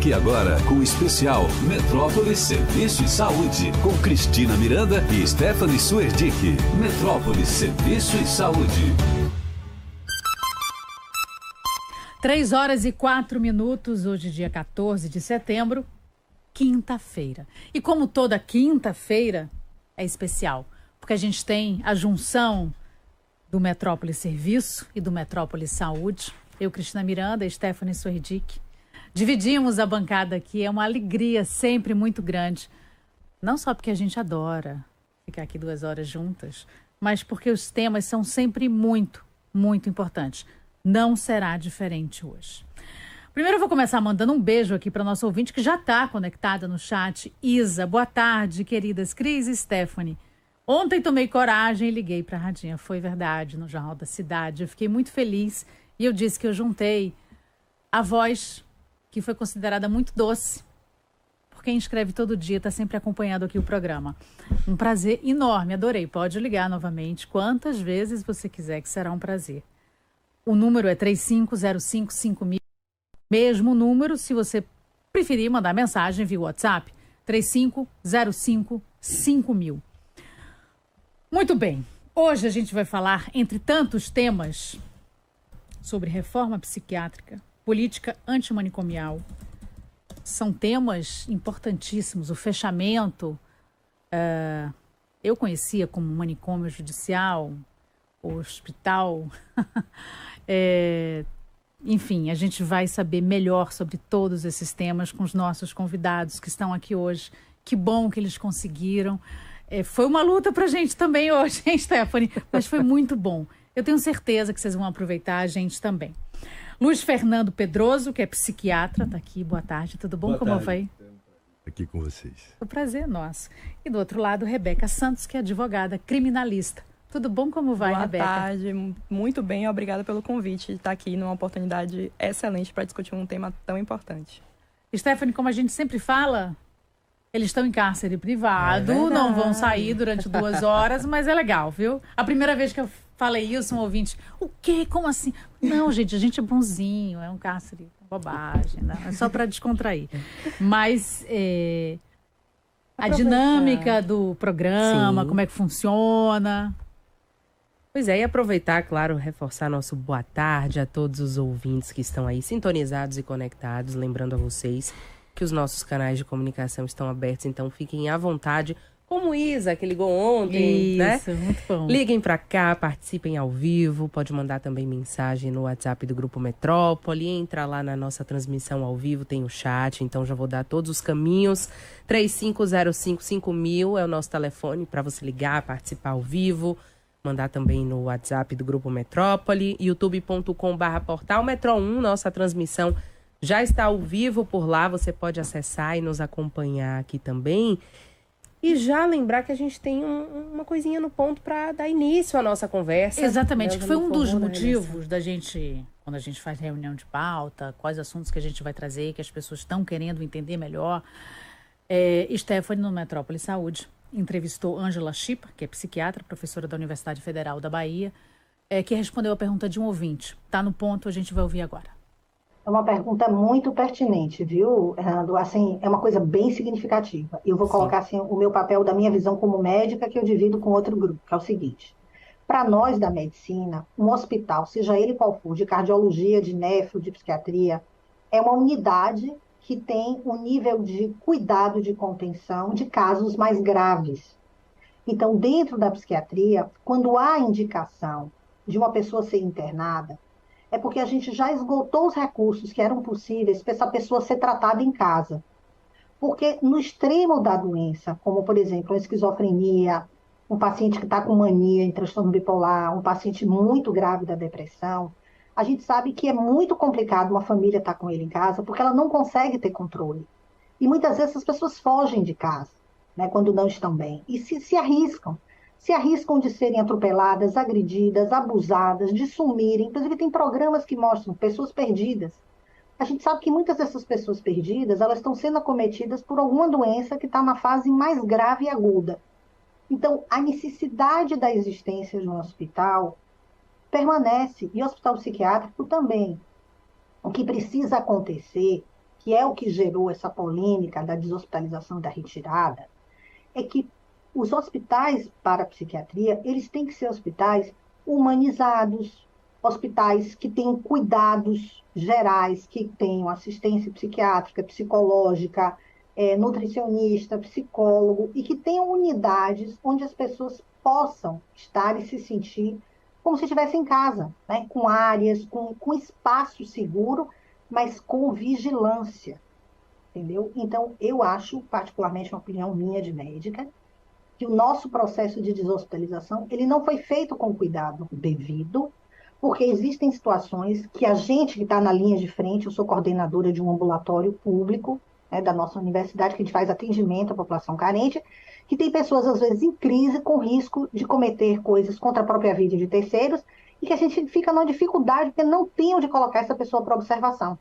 Fique agora com o especial Metrópolis Serviço e Saúde, com Cristina Miranda e Stephanie Suerdick. Metrópolis Serviço e Saúde. 3h04, hoje dia 14 de setembro, quinta-feira. E como toda quinta-feira é especial, porque a gente tem a junção do Metrópolis Serviço e do Metrópolis Saúde. Eu, Cristina Miranda e Stephanie Suerdick, dividimos a bancada aqui. É uma alegria sempre muito grande. Não só porque a gente adora ficar aqui 2 horas juntas, mas porque os temas são sempre muito, muito importantes. Não será diferente hoje. Primeiro eu vou começar mandando um beijo aqui para nossa ouvinte que já está conectada no chat. Isa, boa tarde, queridas Cris e Stephanie. Ontem tomei coragem e liguei para a Radinha. Foi verdade, no Jornal da Cidade. Eu fiquei muito feliz e eu disse que eu juntei a voz que foi considerada muito doce por quem escreve todo dia, está sempre acompanhando aqui o programa. Um prazer enorme, adorei. Pode ligar novamente quantas vezes você quiser, que será um prazer. O número é 35055000. Mesmo número, se você preferir mandar mensagem via WhatsApp, 35055000. Muito bem. Hoje a gente vai falar, entre tantos temas, sobre reforma psiquiátrica, política antimanicomial. São temas importantíssimos. O fechamento, eu conhecia como manicômio judicial, hospital. Enfim, a gente vai saber melhor sobre todos esses temas com os nossos convidados que estão aqui hoje. Que bom que eles conseguiram. Foi uma luta pra gente também hoje, hein, Stephanie? Mas foi muito bom. Eu tenho certeza que vocês vão aproveitar, a gente também. Luiz Fernando Pedroso, que é psiquiatra, está aqui. Boa tarde, tudo bom? Boa Como tarde. Vai? Aqui com vocês. O prazer é nosso. E do outro lado, Rebeca Santos, que é advogada criminalista. Tudo bom? Como vai, Rebeca? Boa tarde, muito bem. Obrigada pelo convite de estar aqui numa oportunidade excelente para discutir um tema tão importante. Stephanie, como a gente sempre fala, eles estão em cárcere privado, não vão sair durante 2 horas, mas é legal, viu? A primeira vez que eu falei isso, um ouvinte, o quê? Como assim? Não, gente, a gente é bonzinho, é um cárcere, bobagem, né? É só para descontrair. Mas a dinâmica do programa, como é que funciona. Pois é, e aproveitar, claro, reforçar nosso boa tarde a todos os ouvintes que estão aí sintonizados e conectados, lembrando a vocês que os nossos canais de comunicação estão abertos, então fiquem à vontade, como Isa, que ligou ontem, Isso, muito bom. Liguem para cá, participem ao vivo, pode mandar também mensagem no WhatsApp do Grupo Metrópole, entra lá na nossa transmissão ao vivo, tem o chat, então já vou dar todos os caminhos. 35055000 é o nosso telefone para você ligar, participar ao vivo, mandar também no WhatsApp do Grupo Metrópole, youtube.com/portal Metro1, nossa transmissão já está ao vivo por lá, você pode acessar e nos acompanhar aqui também. E já lembrar que a gente tem uma coisinha no ponto para dar início à nossa conversa. Exatamente, que foi um dos motivos da gente, quando a gente faz reunião de pauta, quais assuntos que a gente vai trazer, que as pessoas estão querendo entender melhor. Stephanie, no Metrópole Saúde, entrevistou Ângela Chipa, que é psiquiatra, professora da Universidade Federal da Bahia, que respondeu a pergunta de um ouvinte. Está no ponto, a gente vai ouvir agora. É uma pergunta muito pertinente, viu, Hernando? Assim, é uma coisa bem significativa. Eu vou colocar assim, o meu papel da minha visão como médica, que eu divido com outro grupo, que é o seguinte. Para nós da medicina, um hospital, seja ele qual for, de cardiologia, de nefro, de psiquiatria, é uma unidade que tem um nível de cuidado, de contenção de casos mais graves. Então, dentro da psiquiatria, quando há indicação de uma pessoa ser internada, é porque a gente já esgotou os recursos que eram possíveis para essa pessoa ser tratada em casa. Porque no extremo da doença, como, por exemplo, a esquizofrenia, um paciente que está com mania em transtorno bipolar, um paciente muito grave da depressão, a gente sabe que é muito complicado uma família estar com ele em casa, porque ela não consegue ter controle. E muitas vezes as pessoas fogem de casa, né, quando não estão bem, e se arriscam. Se arriscam de serem atropeladas, agredidas, abusadas, de sumirem. Inclusive, tem programas que mostram pessoas perdidas. A gente sabe que muitas dessas pessoas perdidas, elas estão sendo acometidas por alguma doença que está na fase mais grave e aguda. Então, a necessidade da existência de um hospital permanece, e o hospital psiquiátrico também. O que precisa acontecer, que é o que gerou essa polêmica da deshospitalização e da retirada, é que os hospitais para a psiquiatria, eles têm que ser hospitais humanizados, hospitais que tenham cuidados gerais, que tenham assistência psiquiátrica, psicológica, nutricionista, psicólogo, e que tenham unidades onde as pessoas possam estar e se sentir como se estivesse em casa, né? Com áreas, com espaço seguro, mas com vigilância, entendeu? Então, eu acho, particularmente uma opinião minha de médica, que o nosso processo de deshospitalização, ele não foi feito com cuidado devido, porque existem situações que a gente que está na linha de frente, eu sou coordenadora de um ambulatório público, né, da nossa universidade, que a gente faz atendimento à população carente, que tem pessoas, às vezes, em crise, com risco de cometer coisas contra a própria vida de terceiros, e que a gente fica numa dificuldade, porque não tem onde colocar essa pessoa para observação.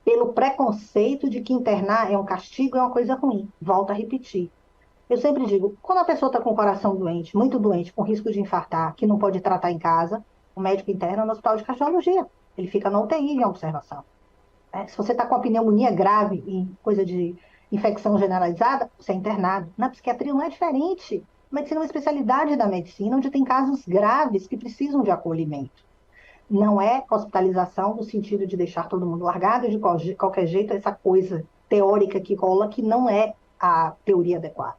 Pelo preconceito de que internar é um castigo, é uma coisa ruim. Volto a repetir. Eu sempre digo, quando a pessoa está com o coração doente, muito doente, com risco de infartar, que não pode tratar em casa, o médico interna no hospital de cardiologia. Ele fica na UTI em observação. Se você está com a pneumonia grave e coisa de infecção generalizada, você é internado. Na psiquiatria não é diferente. A medicina é uma especialidade da medicina, onde tem casos graves que precisam de acolhimento. Não é hospitalização no sentido de deixar todo mundo largado de qualquer jeito, essa coisa teórica que rola, que não é a teoria adequada.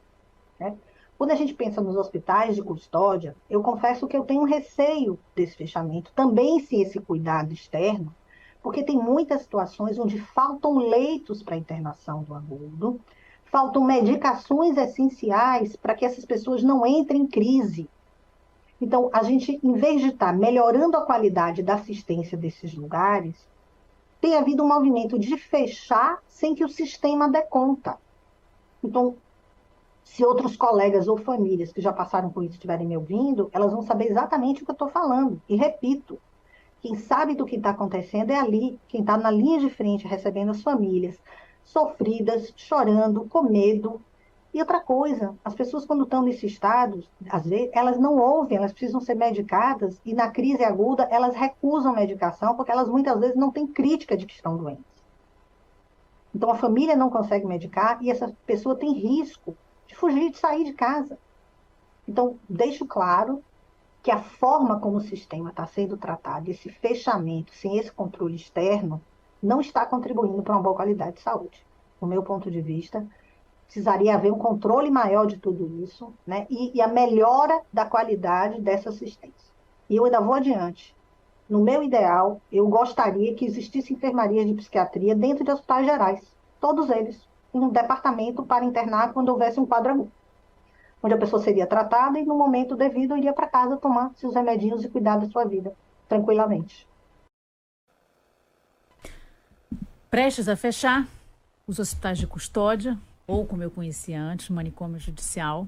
Né? Quando a gente pensa nos hospitais de custódia, eu confesso que eu tenho receio desse fechamento, também sem esse cuidado externo, porque tem muitas situações onde faltam leitos para internação do agudo, faltam medicações essenciais para que essas pessoas não entrem em crise. Então, a gente, em vez de estar melhorando a qualidade da assistência desses lugares, tem havido um movimento de fechar sem que o sistema dê conta. Então, se outros colegas ou famílias que já passaram por isso estiverem me ouvindo, elas vão saber exatamente o que eu estou falando. E repito, quem sabe do que está acontecendo é ali, quem está na linha de frente recebendo as famílias sofridas, chorando, com medo. E outra coisa, as pessoas quando estão nesse estado, às vezes, elas não ouvem, elas precisam ser medicadas e na crise aguda elas recusam medicação porque elas muitas vezes não têm crítica de que estão doentes. Então a família não consegue medicar e essa pessoa tem risco de fugir, de sair de casa. Então, deixo claro que a forma como o sistema está sendo tratado, esse fechamento, sem esse controle externo, não está contribuindo para uma boa qualidade de saúde. Do meu ponto de vista, precisaria haver um controle maior de tudo isso, né? E a melhora da qualidade dessa assistência. E eu ainda vou adiante. No meu ideal, eu gostaria que existisse enfermaria de psiquiatria dentro de hospitais gerais. Todos eles. Um departamento para internar quando houvesse um quadro agudo. Onde a pessoa seria tratada e, no momento devido, iria para casa tomar seus remedinhos e cuidar da sua vida, tranquilamente. Prestes a fechar, os hospitais de custódia, ou como eu conhecia antes, manicômio judicial,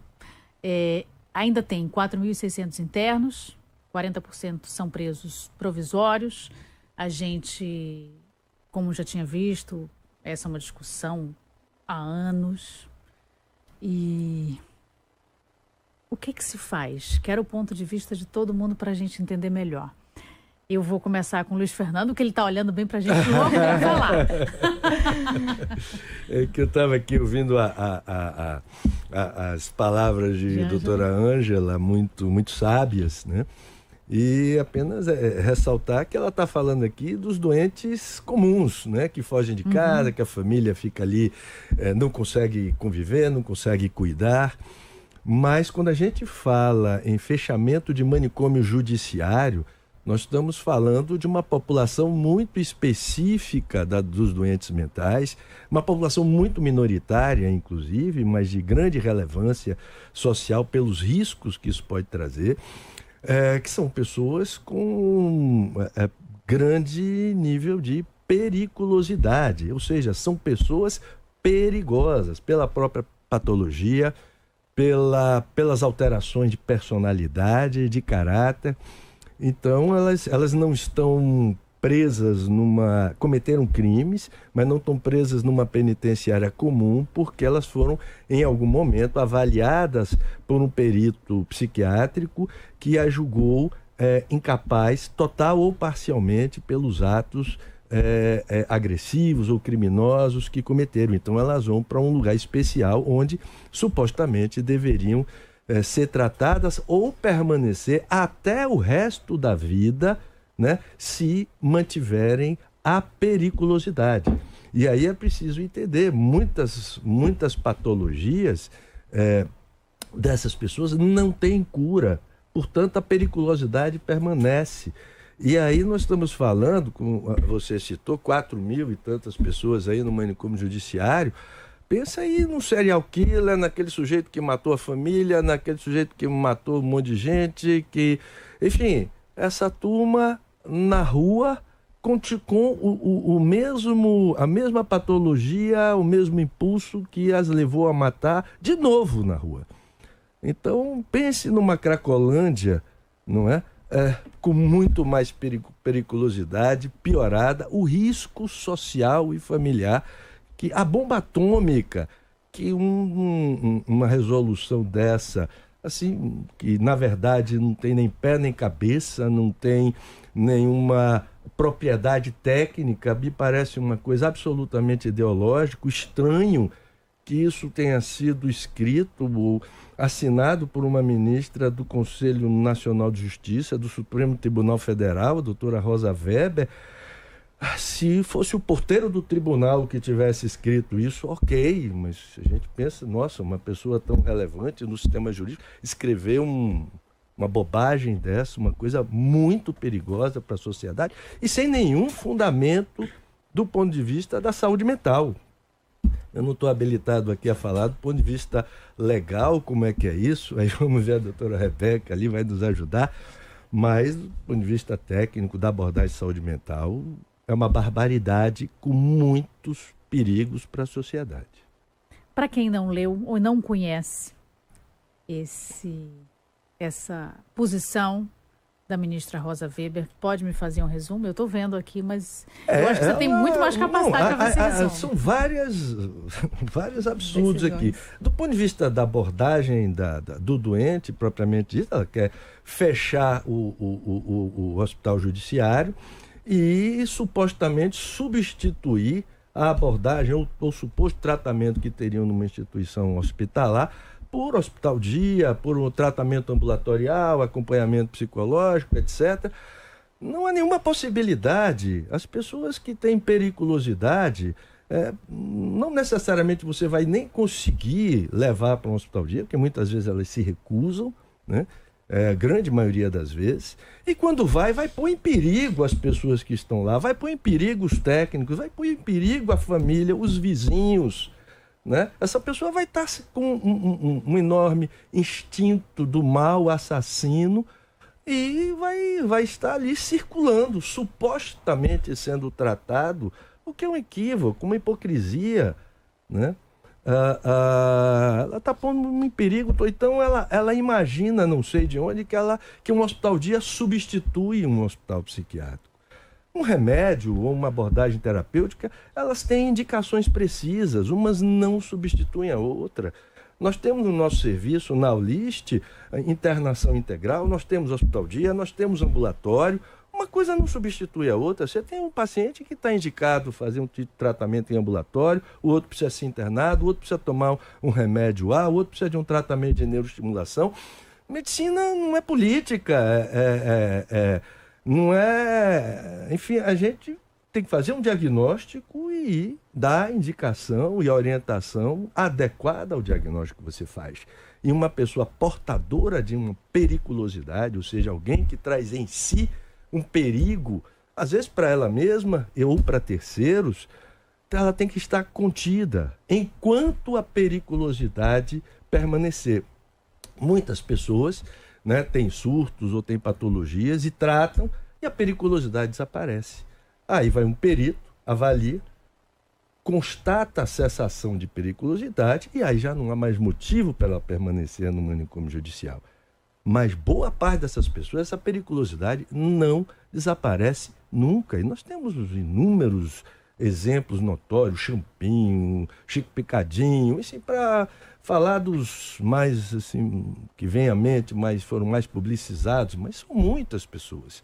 ainda tem 4.600 internos, 40% são presos provisórios. A gente, como já tinha visto, essa é uma discussão há anos. E o que se faz? Quero o ponto de vista de todo mundo para a gente entender melhor. Eu vou começar com o Luiz Fernando, que ele está olhando bem para a gente louco para falar. É que eu estava aqui ouvindo as palavras de doutora Ângela, muito sábias, né? E apenas ressaltar que ela está falando aqui dos doentes comuns, né? Que fogem de casa, que a família fica ali, não consegue conviver, não consegue cuidar. Mas quando a gente fala em fechamento de manicômio judiciário, nós estamos falando de uma população muito específica dos doentes mentais, uma população muito minoritária, inclusive, mas de grande relevância social pelos riscos que isso pode trazer, que são pessoas com grande nível de periculosidade, ou seja, são pessoas perigosas pela própria patologia, pelas alterações de personalidade, de caráter. Então, elas não estão presas cometeram crimes, mas não estão presas numa penitenciária comum, porque elas foram, em algum momento, avaliadas por um perito psiquiátrico que a julgou incapaz, total ou parcialmente, pelos atos agressivos ou criminosos que cometeram. Então elas vão para um lugar especial onde supostamente deveriam ser tratadas ou permanecer até o resto da vida, né, se mantiverem a periculosidade. E aí é preciso entender, muitas patologias dessas pessoas não têm cura, portanto a periculosidade permanece. E aí nós estamos falando, como você citou, 4.000 e tantas pessoas aí no manicômio judiciário. Pensa aí num serial killer, naquele sujeito que matou a família, naquele sujeito que matou um monte de gente, enfim, essa turma na rua com a mesma patologia, o mesmo impulso que as levou a matar de novo na rua. Então pense numa Cracolândia, não é? Com muito mais periculosidade, piorada, o risco social e familiar, que a bomba atômica, que uma resolução dessa, assim, que na verdade não tem nem pé nem cabeça, não tem nenhuma propriedade técnica, me parece uma coisa absolutamente ideológica, estranho que isso tenha sido escrito ou assinado por uma ministra do Conselho Nacional de Justiça, do Supremo Tribunal Federal, a doutora Rosa Weber. Se fosse o porteiro do tribunal que tivesse escrito isso, ok, mas a gente pensa, nossa, uma pessoa tão relevante no sistema jurídico escrever uma bobagem dessa, uma coisa muito perigosa para a sociedade e sem nenhum fundamento do ponto de vista da saúde mental. Eu não estou habilitado aqui a falar do ponto de vista legal, como é que é isso. Aí vamos ver a doutora Rebeca ali, vai nos ajudar. Mas, do ponto de vista técnico, da abordagem de saúde mental, é uma barbaridade com muitos perigos para a sociedade. Para quem não leu ou não conhece essa posição da ministra Rosa Weber, pode me fazer um resumo? Eu estou vendo aqui, mas eu acho que você tem muito mais capacidade para fazer resumo. São vários absurdos aqui. Do ponto de vista da abordagem do doente, propriamente dito, ela quer fechar o hospital judiciário e supostamente substituir a abordagem ou o suposto tratamento que teriam numa instituição hospitalar por hospital-dia, por um tratamento ambulatorial, acompanhamento psicológico, etc. Não há nenhuma possibilidade. As pessoas que têm periculosidade, não necessariamente você vai nem conseguir levar para um hospital-dia, porque muitas vezes elas se recusam, né? Grande maioria das vezes. E quando vai pôr em perigo as pessoas que estão lá, vai pôr em perigo os técnicos, vai pôr em perigo a família, os vizinhos, né? Essa pessoa vai estar com um enorme instinto do mal assassino e vai estar ali circulando, supostamente sendo tratado, o que é um equívoco, uma hipocrisia, né? Ela está pondo em perigo, então ela imagina, não sei de onde, que um hospital-dia substitui um hospital psiquiátrico. Um remédio ou uma abordagem terapêutica, elas têm indicações precisas, umas não substituem a outra. Nós temos no nosso serviço, na Aulist, internação integral, nós temos hospital-dia, nós temos ambulatório, uma coisa não substitui a outra. Você tem um paciente que está indicado fazer um tipo de tratamento em ambulatório, o outro precisa ser internado, o outro precisa tomar um remédio A, o outro precisa de um tratamento de neuroestimulação. Medicina não é política, não é... Enfim, a gente tem que fazer um diagnóstico e dar a indicação e a orientação adequada ao diagnóstico que você faz. E uma pessoa portadora de uma periculosidade, ou seja, alguém que traz em si um perigo, às vezes para ela mesma ou para terceiros, ela tem que estar contida enquanto a periculosidade permanecer. Muitas pessoas, né, têm surtos ou têm patologias e tratam e a periculosidade desaparece. Aí vai um perito, avalia, constata a cessação de periculosidade e aí já não há mais motivo para ela permanecer no manicômio judicial. Mas boa parte dessas pessoas, essa periculosidade não desaparece nunca. E nós temos inúmeros exemplos notórios, Champinho, Chico Picadinho, assim, para falar dos mais, assim, que vem à mente, foram mais publicizados, mas são muitas pessoas.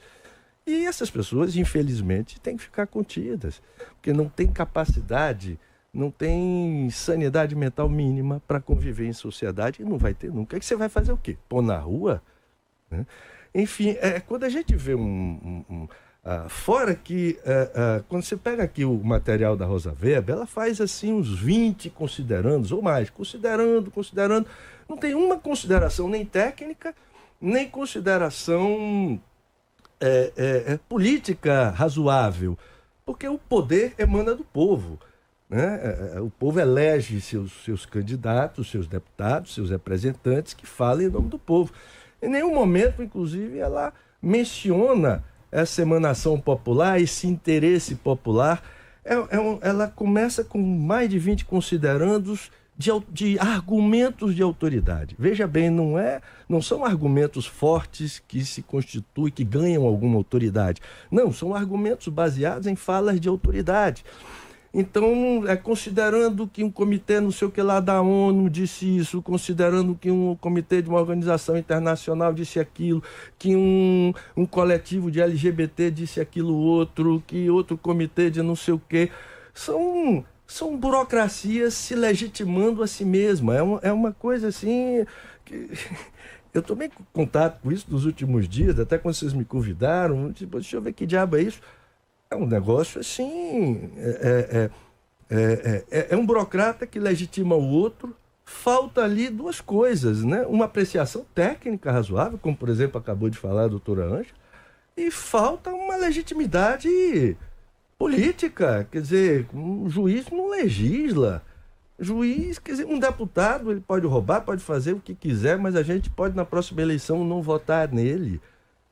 E essas pessoas, infelizmente, têm que ficar contidas, porque não tem capacidade, não tem sanidade mental mínima para conviver em sociedade e não vai ter nunca. Aí você vai fazer o quê? Pôr na rua? Né? Enfim, quando a gente vê fora que, quando você pega aqui o material da Rosa Weber, ela faz assim uns 20 considerandos ou mais, considerando, não tem uma consideração nem técnica, nem consideração política razoável, porque o poder emana do povo. Né? O povo elege seus candidatos, seus deputados, seus representantes que falem em nome do povo. Em nenhum momento, inclusive, ela menciona essa emanação popular, esse interesse popular. Ela começa com mais de 20 considerandos de argumentos de autoridade. Veja bem, não são argumentos fortes que se constituem, que ganham alguma autoridade. Não, são argumentos baseados em falas de autoridade. Então, considerando que um comitê não sei o que lá da ONU disse isso, considerando que um comitê de uma organização internacional disse aquilo, que um coletivo de LGBT disse aquilo outro, que outro comitê de não sei o que, são burocracias se legitimando a si mesma. É uma coisa assim que... Eu tomei contato com isso nos últimos dias, até quando vocês me convidaram, tipo, deixa eu ver que diabo é isso. É um negócio assim, um burocrata que legitima o outro. Falta ali duas coisas, né? Uma apreciação técnica razoável, como por exemplo acabou de falar a doutora Ângela, e falta uma legitimidade política. Quer dizer, um juiz não legisla. Juiz, quer dizer, um deputado, ele pode roubar, pode fazer o que quiser, mas a gente pode na próxima eleição não votar nele.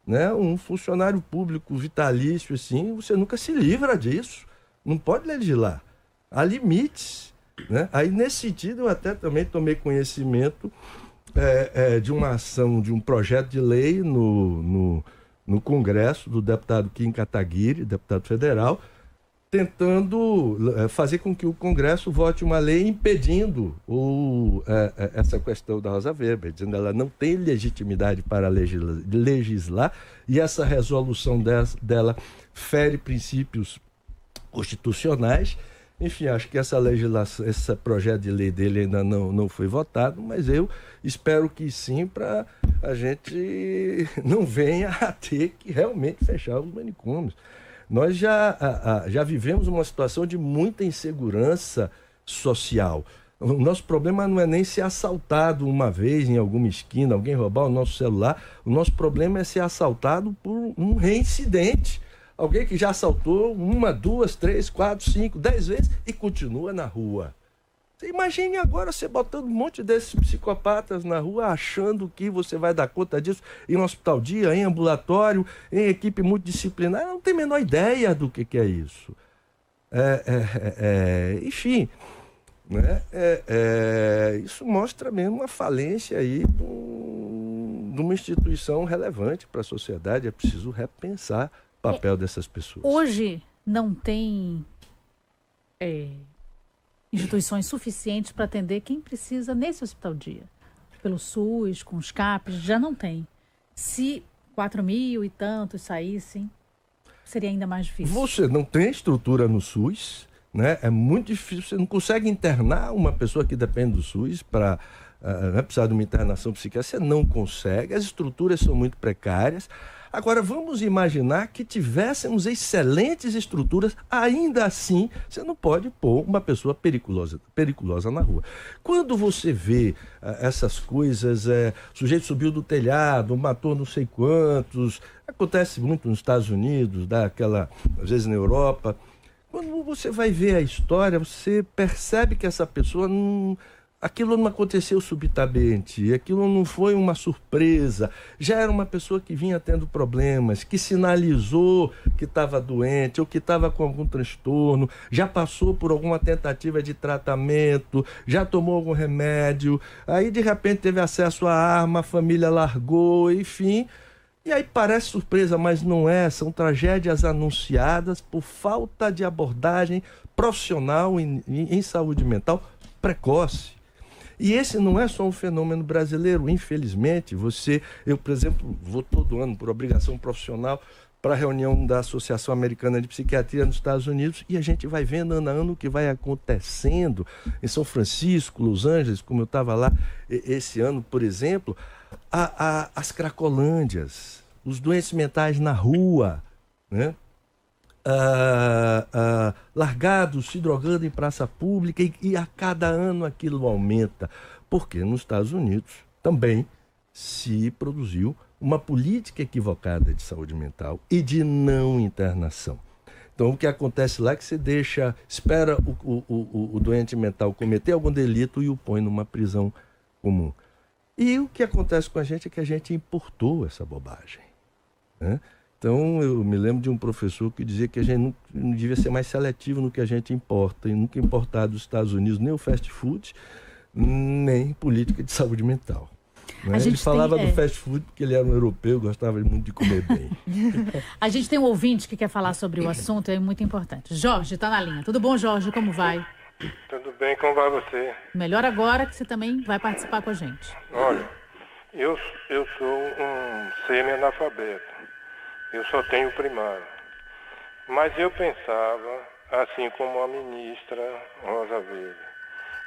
Né? Um funcionário público vitalício, assim, você nunca se livra disso. Não pode legislar. Há limites. Né? Aí, nesse sentido, eu até também tomei conhecimento de uma ação, de um projeto de lei no Congresso do deputado Kim Kataguiri, deputado federal, tentando fazer com que o Congresso vote uma lei impedindo essa questão da Rosa Weber, dizendo que ela não tem legitimidade para legislar e essa resolução dela fere princípios constitucionais. Enfim, acho que esse projeto de lei dele ainda não foi votado, mas eu espero que sim, para a gente não venha a ter que realmente fechar os manicômios. Nós já vivemos uma situação de muita insegurança social. O nosso problema não é nem ser assaltado uma vez em alguma esquina, alguém roubar o nosso celular. O nosso problema é ser assaltado por um reincidente. Alguém que já assaltou 1, 2, 3, 4, 5, 10 vezes e continua na rua. Você imagine agora você botando um monte desses psicopatas na rua achando que você vai dar conta disso em um hospital dia, em ambulatório, em equipe multidisciplinar. Não tem a menor ideia do que é isso. Enfim, né? Isso mostra mesmo uma falência aí de uma instituição relevante para a sociedade. É preciso repensar o papel dessas pessoas. Hoje não tem... instituições suficientes para atender quem precisa nesse hospital dia. Pelo SUS, com os CAPs, já não tem. Se 4.000 e tantos saíssem, seria ainda mais difícil. Você não tem estrutura no SUS, né? É muito difícil, você não consegue internar uma pessoa que depende do SUS para precisar de uma internação psiquiátrica, você não consegue, as estruturas são muito precárias. Agora, vamos imaginar que tivéssemos excelentes estruturas, ainda assim, você não pode pôr uma pessoa periculosa na rua. Quando você vê essas coisas, o sujeito subiu do telhado, matou não sei quantos, acontece muito nos Estados Unidos, às vezes na Europa. Quando você vai ver a história, você percebe que essa pessoa aquilo não aconteceu subitamente, aquilo não foi uma surpresa, já era uma pessoa que vinha tendo problemas, que sinalizou que estava doente ou que estava com algum transtorno, já passou por alguma tentativa de tratamento, já tomou algum remédio, aí de repente teve acesso à arma, a família largou, enfim. E aí parece surpresa, mas não é, são tragédias anunciadas por falta de abordagem profissional em saúde mental precoce. E esse não é só um fenômeno brasileiro, infelizmente. Eu, por exemplo, vou todo ano, por obrigação profissional, para a reunião da Associação Americana de Psiquiatria nos Estados Unidos, e a gente vai vendo ano a ano o que vai acontecendo em São Francisco, Los Angeles, como eu estava lá esse ano, por exemplo, as cracolândias, os doentes mentais na rua, né? Largados, se drogando em praça pública, e a cada ano aquilo aumenta, porque nos Estados Unidos também se produziu uma política equivocada de saúde mental e de não internação. Então, o que acontece lá é que você espera o doente mental cometer algum delito e o põe numa prisão comum. E o que acontece com a gente é que a gente importou essa bobagem, né? Então, eu me lembro de um professor que dizia que a gente não devia ser mais seletivo no que a gente importa, e nunca importar dos Estados Unidos nem o fast food, nem política de saúde mental. Né? Ele falava do fast food porque ele era um europeu, gostava muito de comer bem. A gente tem um ouvinte que quer falar sobre o assunto, é muito importante. Jorge, está na linha. Tudo bom, Jorge? Como vai? Tudo bem, como vai você? Melhor agora que você também vai participar com a gente. Olha, eu sou um semi-analfabeto. Eu só tenho primário. Mas eu pensava, assim como a ministra Rosa Weber,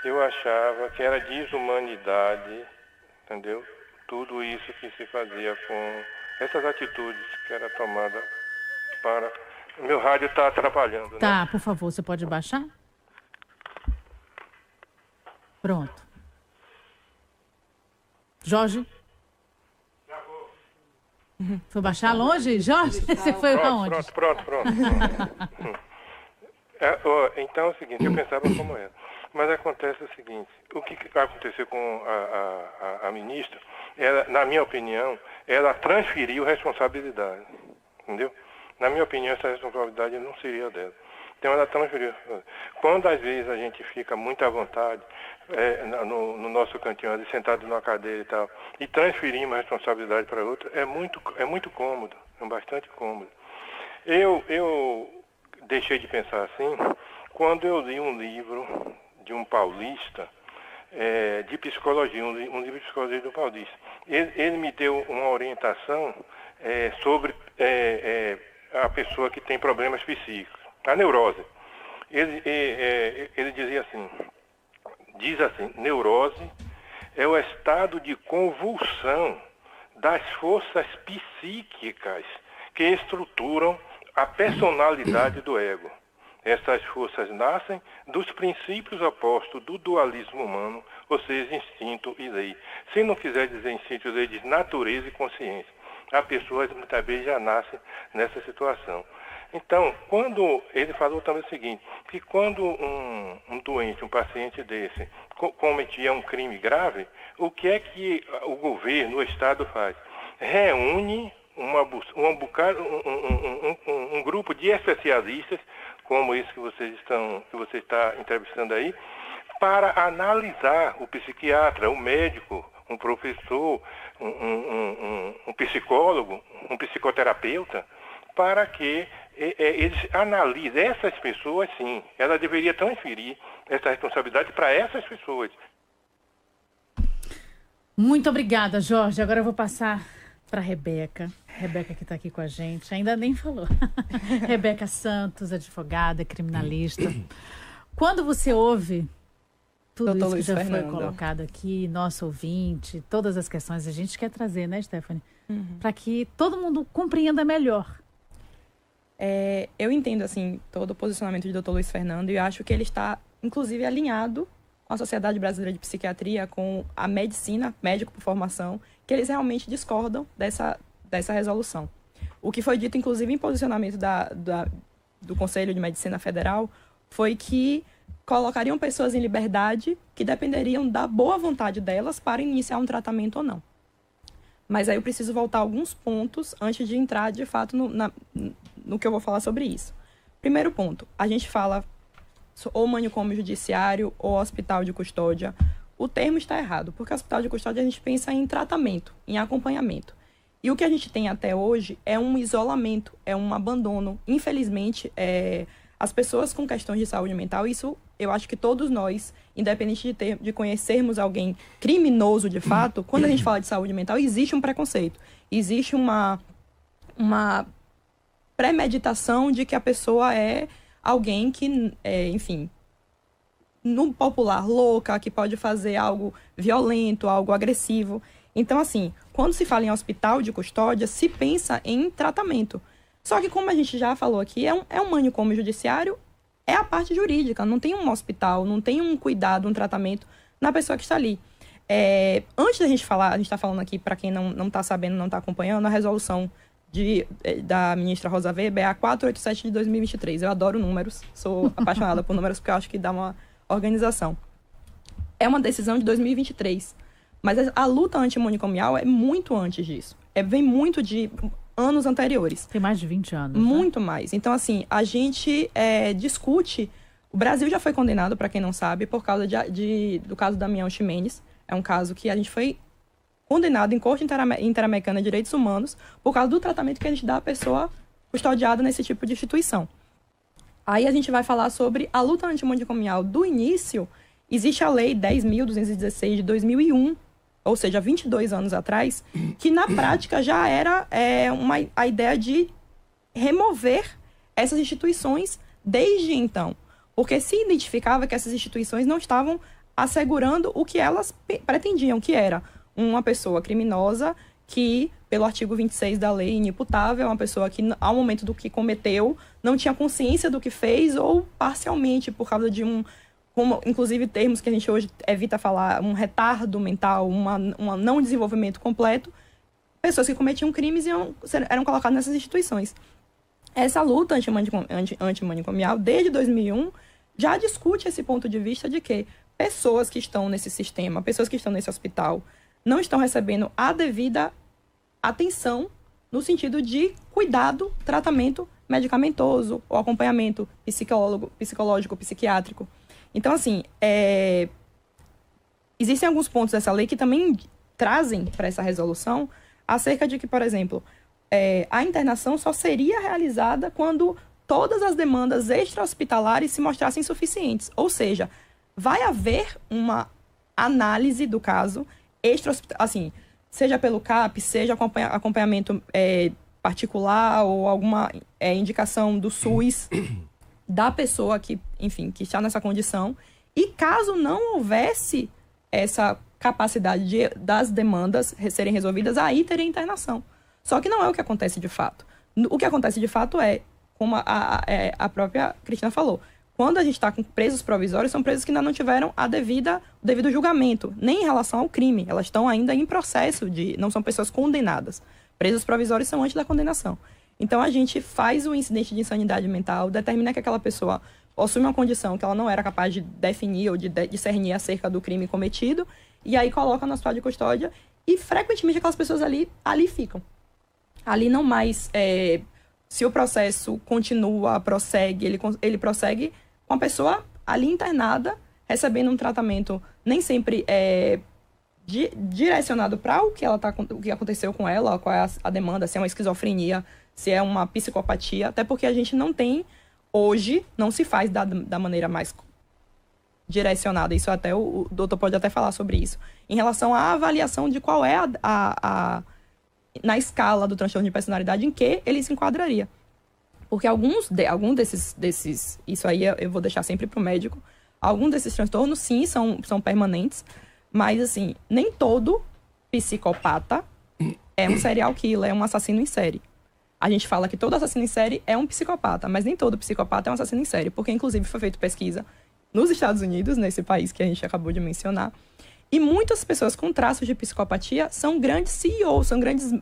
eu achava que era desumanidade, entendeu? Tudo isso que se fazia com essas atitudes que era tomada para... O meu rádio está atrapalhando, né? Tá, por favor, você pode baixar? Pronto. Jorge? Foi baixar longe, Jorge? Você foi aonde? Pronto. Então é o seguinte, eu pensava como era. Mas acontece o seguinte, o que aconteceu com a ministra, na minha opinião, ela transferiu responsabilidade, entendeu? Na minha opinião, essa responsabilidade não seria dela. Então ela transferiu. Quando às vezes a gente fica muito à vontade, no nosso cantinho ali, sentado numa cadeira e tal, e transferimos a responsabilidade para outra, é muito cômodo, é bastante cômodo. Eu deixei de pensar assim quando eu li um livro de um paulista, de psicologia, um livro de psicologia do paulista. Ele me deu uma orientação sobre a pessoa que tem problemas psíquicos, a neurose. Ele dizia assim, neurose é o estado de convulsão das forças psíquicas que estruturam a personalidade do ego. Essas forças nascem dos princípios opostos do dualismo humano, ou seja, instinto e lei. Se não quiser dizer instinto e lei, diz natureza e consciência. A pessoa muitas vezes já nasce nessa situação. Então, quando ele falou também o seguinte, que quando um doente, um paciente desse, cometia um crime grave, o que é que o governo, o Estado faz? Reúne um grupo de especialistas, como esse que você está entrevistando aí, para analisar o psiquiatra, o médico, um professor, um psicólogo, um psicoterapeuta, para que eles analisem essas pessoas, sim. Ela deveria transferir essa responsabilidade para essas pessoas. Muito obrigada, Jorge. Agora eu vou passar para a Rebeca. Rebeca que está aqui com a gente, ainda nem falou. Rebeca Santos, advogada, criminalista. Quando você ouve tudo isso que já foi colocado aqui, nosso ouvinte, todas as questões, a gente quer trazer, né, Stephanie? Para que todo mundo compreenda melhor. Eu entendo, assim, todo o posicionamento do Dr. Luiz Fernando, e eu acho que ele está, inclusive, alinhado com a Sociedade Brasileira de Psiquiatria, com a medicina, médico por formação, que eles realmente discordam dessa resolução. O que foi dito, inclusive, em posicionamento do Conselho de Medicina Federal, foi que colocariam pessoas em liberdade que dependeriam da boa vontade delas para iniciar um tratamento ou não. Mas aí eu preciso voltar a alguns pontos antes de entrar, de fato, no que eu vou falar sobre isso. Primeiro ponto, a gente fala ou manicômio judiciário ou hospital de custódia. O termo está errado, porque hospital de custódia a gente pensa em tratamento, em acompanhamento. E o que a gente tem até hoje é um isolamento, é um abandono. Infelizmente, as pessoas com questões de saúde mental, isso eu acho que todos nós, independente de conhecermos alguém criminoso de fato, quando a gente fala de saúde mental, existe um preconceito. Existe uma premeditação de que a pessoa é alguém que, enfim, no popular, louca, que pode fazer algo violento, algo agressivo. Então, assim, quando se fala em hospital de custódia, se pensa em tratamento. Só que, como a gente já falou aqui, é um manicômio judiciário, é a parte jurídica, não tem um hospital, não tem um cuidado, um tratamento na pessoa que está ali. Antes da gente falar, a gente está falando aqui, para quem não está sabendo, não está acompanhando, a resolução da ministra Rosa Weber é a 487 de 2023. Eu adoro números, sou apaixonada por números, porque eu acho que dá uma organização. É uma decisão de 2023, mas a luta antimanicomial é muito antes disso. Vem muito de anos anteriores. Tem mais de 20 anos. Muito, né? Mais. Então, assim, a gente discute... O Brasil já foi condenado, para quem não sabe, por causa do caso Damião Ximenes. É um caso que a gente foi condenado em Corte Interamericana de Direitos Humanos por causa do tratamento que a gente dá à pessoa custodiada nesse tipo de instituição. Aí a gente vai falar sobre a luta antimanicomial do início. Existe a Lei 10.216 de 2001, ou seja, 22 anos atrás, que na prática já era a ideia de remover essas instituições desde então. Porque se identificava que essas instituições não estavam assegurando o que elas pretendiam, que era uma pessoa criminosa que, pelo artigo 26 da lei, inimputável, é uma pessoa que, ao momento do que cometeu, não tinha consciência do que fez, ou parcialmente, por causa de como, inclusive termos que a gente hoje evita falar, um retardo mental, um não desenvolvimento completo, pessoas que cometiam crimes eram colocadas nessas instituições. Essa luta antimanicomial, desde 2001, já discute esse ponto de vista de que pessoas que estão nesse sistema, pessoas que estão nesse hospital, não estão recebendo a devida atenção no sentido de cuidado, tratamento medicamentoso ou acompanhamento psicológico, psiquiátrico. Então, assim, existem alguns pontos dessa lei que também trazem para essa resolução acerca de que, por exemplo, a internação só seria realizada quando todas as demandas extra-hospitalares se mostrassem insuficientes. Ou seja, vai haver uma análise do caso assim, seja pelo CAP, seja acompanhamento particular ou alguma indicação do SUS da pessoa que, enfim, que está nessa condição. E caso não houvesse essa capacidade das demandas serem resolvidas, aí teria internação. Só que não é o que acontece de fato. O que acontece de fato como a própria Cristina falou, quando a gente está com presos provisórios, são presos que ainda não tiveram o devido julgamento, nem em relação ao crime. Elas estão ainda em processo não são pessoas condenadas. Presos provisórios são antes da condenação. Então, a gente faz o incidente de insanidade mental, determina que aquela pessoa possui uma condição que ela não era capaz de definir ou de discernir acerca do crime cometido, e aí coloca no hospital de custódia, e frequentemente aquelas pessoas ali ficam. Ali não mais... se o processo prossegue, ele prossegue com a pessoa ali internada, recebendo um tratamento nem sempre direcionado para o que aconteceu com ela, qual é a demanda, se é uma esquizofrenia, se é uma psicopatia, até porque a gente não tem, hoje, não se faz da maneira mais direcionada. Isso até o doutor pode até falar sobre isso. Em relação à avaliação de qual é na escala do transtorno de personalidade em que ele se enquadraria. Porque alguns desses, isso aí eu vou deixar sempre para o médico, alguns desses transtornos, sim, são permanentes, mas, assim, nem todo psicopata é um serial killer, é um assassino em série. A gente fala que todo assassino em série é um psicopata, mas nem todo psicopata é um assassino em série, porque, inclusive, foi feita pesquisa nos Estados Unidos, nesse país que a gente acabou de mencionar, e muitas pessoas com traços de psicopatia são grandes CEOs, são grandes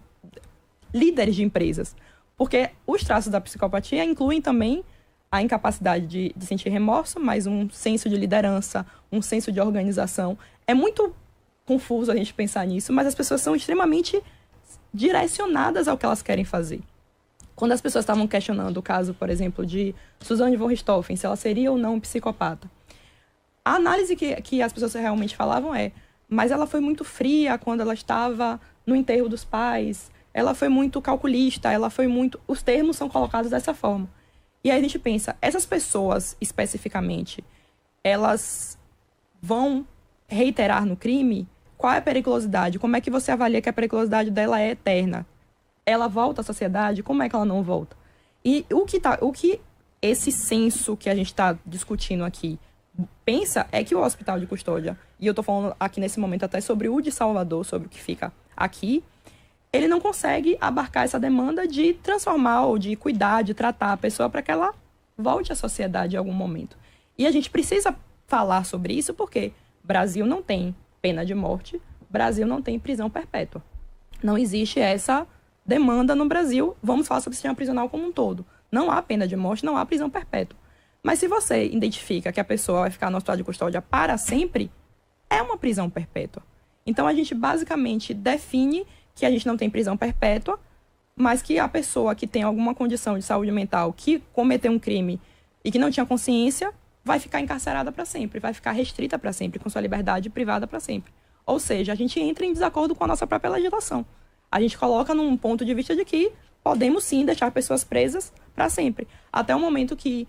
líderes de empresas. Porque os traços da psicopatia incluem também a incapacidade de sentir remorso, mas um senso de liderança, um senso de organização. É muito confuso a gente pensar nisso, mas as pessoas são extremamente direcionadas ao que elas querem fazer. Quando as pessoas estavam questionando o caso, por exemplo, de Suzanne von Richthofen, se ela seria ou não um psicopata, a análise que as pessoas realmente falavam mas ela foi muito fria quando ela estava no enterro dos pais, ela foi muito calculista, os termos são colocados dessa forma. E aí a gente pensa, essas pessoas especificamente, elas vão reiterar no crime? Qual é a periculosidade? Como é que você avalia que a periculosidade dela é eterna? Ela volta à sociedade? Como é que ela não volta? E o que esse censo que a gente está discutindo aqui pensa é que o hospital de custódia, e eu estou falando aqui nesse momento até sobre o de Salvador, sobre o que fica aqui, ele não consegue abarcar essa demanda de transformar ou de cuidar, de tratar a pessoa para que ela volte à sociedade em algum momento. E a gente precisa falar sobre isso porque Brasil não tem pena de morte, Brasil não tem prisão perpétua. Não existe essa demanda no Brasil. Vamos falar sobre o sistema prisional como um todo. Não há pena de morte, não há prisão perpétua. Mas se você identifica que a pessoa vai ficar no hospital de custódia para sempre, é uma prisão perpétua. Então a gente basicamente define que a gente não tem prisão perpétua, mas que a pessoa que tem alguma condição de saúde mental, que cometeu um crime e que não tinha consciência, vai ficar encarcerada para sempre, vai ficar restrita para sempre, com sua liberdade privada para sempre. Ou seja, a gente entra em desacordo com a nossa própria legislação. A gente coloca num ponto de vista de que podemos sim deixar pessoas presas para sempre. Até o momento que,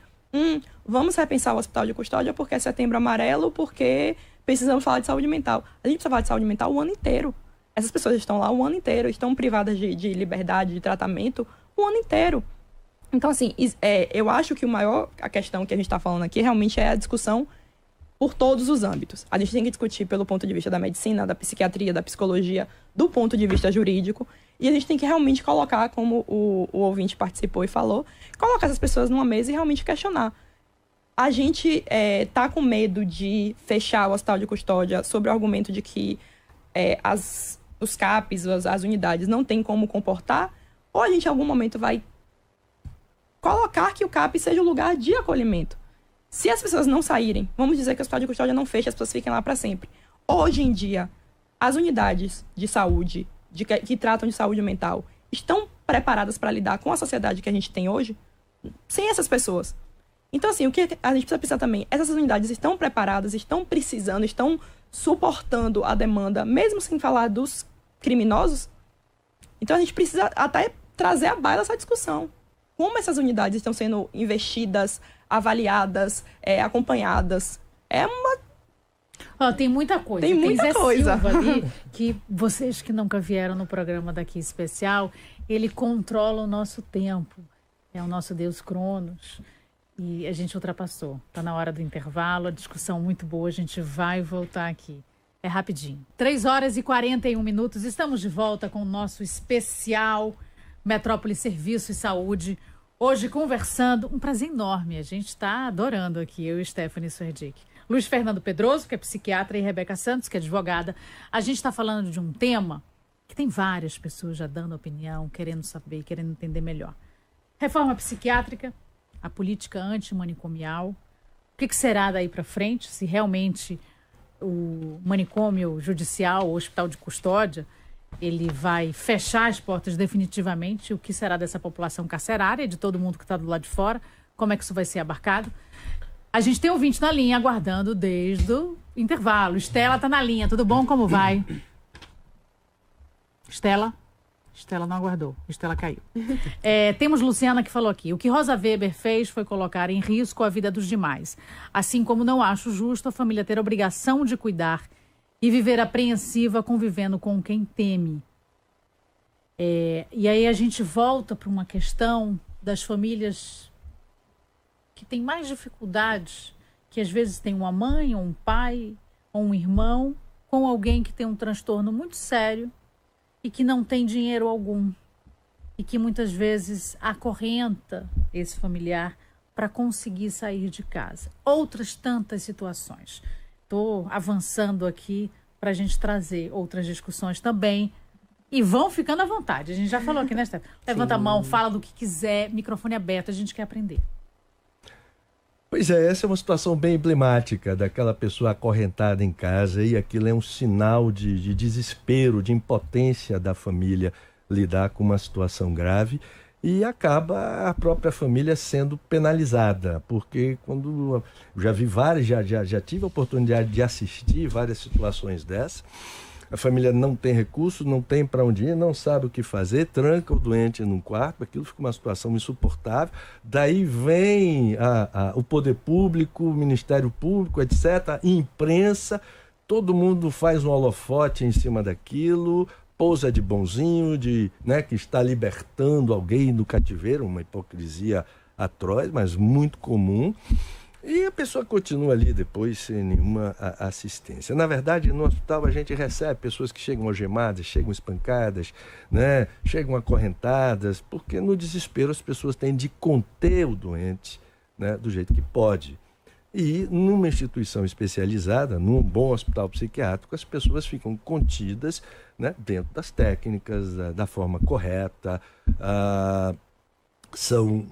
vamos repensar o hospital de custódia porque é setembro amarelo, porque precisamos falar de saúde mental. A gente precisa falar de saúde mental o ano inteiro. Essas pessoas estão lá o ano inteiro, estão privadas de liberdade, de tratamento o ano inteiro. Então, assim, eu acho que a questão que a gente está falando aqui realmente é a discussão por todos os âmbitos. A gente tem que discutir pelo ponto de vista da medicina, da psiquiatria, da psicologia, do ponto de vista jurídico. E a gente tem que realmente colocar, como o ouvinte participou e falou, colocar essas pessoas numa mesa e realmente questionar. A gente está com medo de fechar o hospital de custódia sob o argumento de que os CAPs, as unidades, não têm como comportar, ou a gente em algum momento vai colocar que o CAP seja um lugar de acolhimento. Se as pessoas não saírem, vamos dizer que o hospital de custódia não fecha, as pessoas fiquem lá para sempre. Hoje em dia, as unidades de saúde, que tratam de saúde mental, estão preparadas para lidar com a sociedade que a gente tem hoje, sem essas pessoas. Então, assim, o que a gente precisa pensar também, essas unidades estão preparadas, estão precisando, estão suportando a demanda, mesmo sem falar dos criminosos. Então, a gente precisa até trazer à baila essa discussão. Como essas unidades estão sendo investidas, avaliadas, acompanhadas. Tem muita coisa. Tem muita Zé coisa. Silva ali, que vocês que nunca vieram no programa daqui especial, ele controla o nosso tempo. É o nosso Deus Cronos. E a gente ultrapassou. Está na hora do intervalo, a discussão muito boa, a gente vai voltar aqui. É rapidinho. 3h41. Estamos de volta com o nosso especial Metrópole Serviço e Saúde. Hoje conversando, um prazer enorme. A gente está adorando aqui, eu e Stephanie Suerdick. Luiz Fernando Pedroso, que é psiquiatra, e Rebeca Santos, que é advogada. A gente está falando de um tema que tem várias pessoas já dando opinião, querendo saber, querendo entender melhor. Reforma psiquiátrica, a política antimanicomial. O que será daí para frente, se realmente o manicômio judicial, o hospital de custódia, ele vai fechar as portas definitivamente? O que será dessa população carcerária, de todo mundo que está do lado de fora? Como é que isso vai ser abarcado? A gente tem ouvinte na linha, aguardando desde o intervalo. Estela está na linha. Tudo bom? Como vai? Estela não aguardou. Estela caiu. Temos Luciana que falou aqui. O que Rosa Weber fez foi colocar em risco a vida dos demais. Assim como não acho justo a família ter a obrigação de cuidar e viver apreensiva convivendo com quem teme. E aí a gente volta para uma questão das famílias que têm mais dificuldades, que às vezes tem uma mãe, ou um pai, ou um irmão, com alguém que tem um transtorno muito sério e que não tem dinheiro algum. E que muitas vezes acorrenta esse familiar para conseguir sair de casa. Outras tantas situações. Estou avançando aqui para a gente trazer outras discussões também. E vão ficando à vontade. A gente já falou aqui, né, Steph? Levanta a mão, fala do que quiser, microfone aberto, a gente quer aprender. Pois é, essa é uma situação bem emblemática daquela pessoa acorrentada em casa, e aquilo é um sinal de desespero, de impotência da família lidar com uma situação grave, e acaba a própria família sendo penalizada, porque quando já vi várias, já tive a oportunidade de assistir várias situações dessas. A família não tem recurso, não tem para onde ir, não sabe o que fazer, tranca o doente num quarto, aquilo fica uma situação insuportável. Daí vem o poder público, o Ministério Público, etc., a imprensa, todo mundo faz um holofote em cima daquilo, pousa de bonzinho, né, que está libertando alguém do cativeiro, uma hipocrisia atroz, mas muito comum. E a pessoa continua ali depois sem nenhuma assistência. Na verdade, no hospital a gente recebe pessoas que chegam algemadas, chegam espancadas, né? Chegam acorrentadas, porque no desespero as pessoas têm de conter o doente, né? Do jeito que pode. E numa instituição especializada, num bom hospital psiquiátrico, as pessoas ficam contidas, né? Dentro das técnicas, da forma correta, são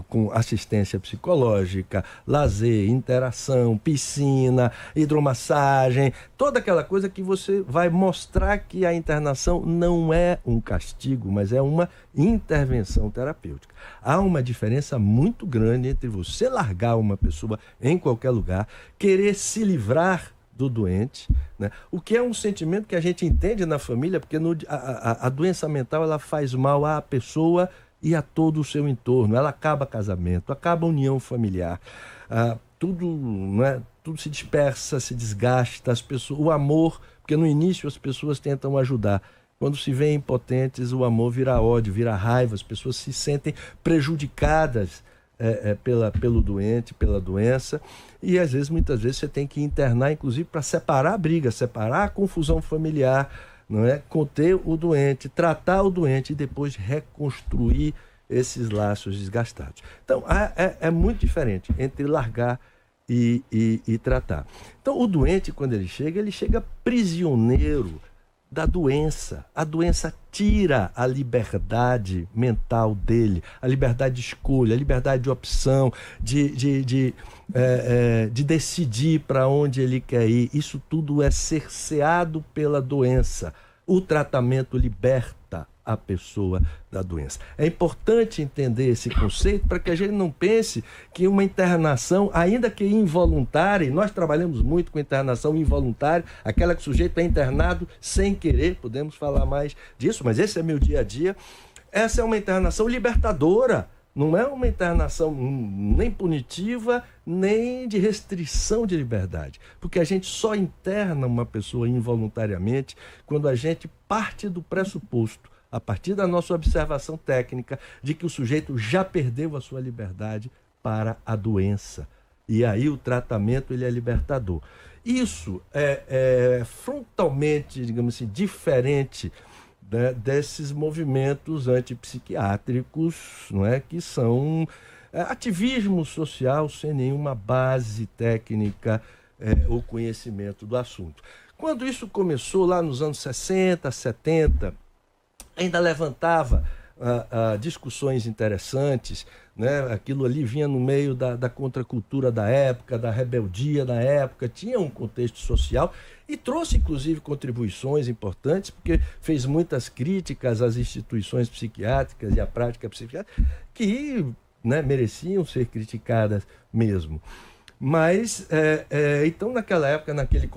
com assistência psicológica, lazer, interação, piscina, hidromassagem, toda aquela coisa que você vai mostrar que a internação não é um castigo, mas é uma intervenção terapêutica. Há uma diferença muito grande entre você largar uma pessoa em qualquer lugar, querer se livrar do doente, né? O que é um sentimento que a gente entende na família, porque a doença mental ela faz mal à pessoa e a todo o seu entorno. Ela acaba casamento, acaba a união familiar, tudo, né, tudo se dispersa, se desgasta, as pessoas, o amor, porque no início as pessoas tentam ajudar. Quando se vê impotentes, o amor vira ódio, vira raiva, as pessoas se sentem prejudicadas pelo doente, pela doença, e às vezes, muitas vezes, você tem que internar, inclusive, para separar a briga, separar a confusão familiar, não é? Conter o doente, tratar o doente e depois reconstruir esses laços desgastados. Então, é muito diferente entre largar e tratar. Então, o doente, quando ele chega prisioneiro da doença. A doença tira a liberdade mental dele, a liberdade de escolha, a liberdade de opção, de decidir para onde ele quer ir. Isso tudo é cerceado pela doença. O tratamento liberta a pessoa da doença. É importante entender esse conceito para que a gente não pense que uma internação, ainda que involuntária, e nós trabalhamos muito com internação involuntária, aquela que o sujeito é internado sem querer, podemos falar mais disso, mas esse é meu dia a dia. Essa é uma internação libertadora, não é uma internação nem punitiva, nem de restrição de liberdade. Porque a gente só interna uma pessoa involuntariamente quando a gente parte do pressuposto, a partir da nossa observação técnica, de que o sujeito já perdeu a sua liberdade para a doença. E aí o tratamento ele é libertador. Isso é frontalmente, digamos assim, diferente, né, desses movimentos antipsiquiátricos, não é, que são ativismo social sem nenhuma base técnica ou conhecimento do assunto. Quando isso começou lá nos anos 60, 70, ainda levantava discussões interessantes, né? Aquilo ali vinha no meio da contracultura da época, da rebeldia da época, tinha um contexto social e trouxe, inclusive, contribuições importantes, porque fez muitas críticas às instituições psiquiátricas e à prática psiquiátrica que, né, mereciam ser criticadas mesmo. Mas, então, naquela época, naquele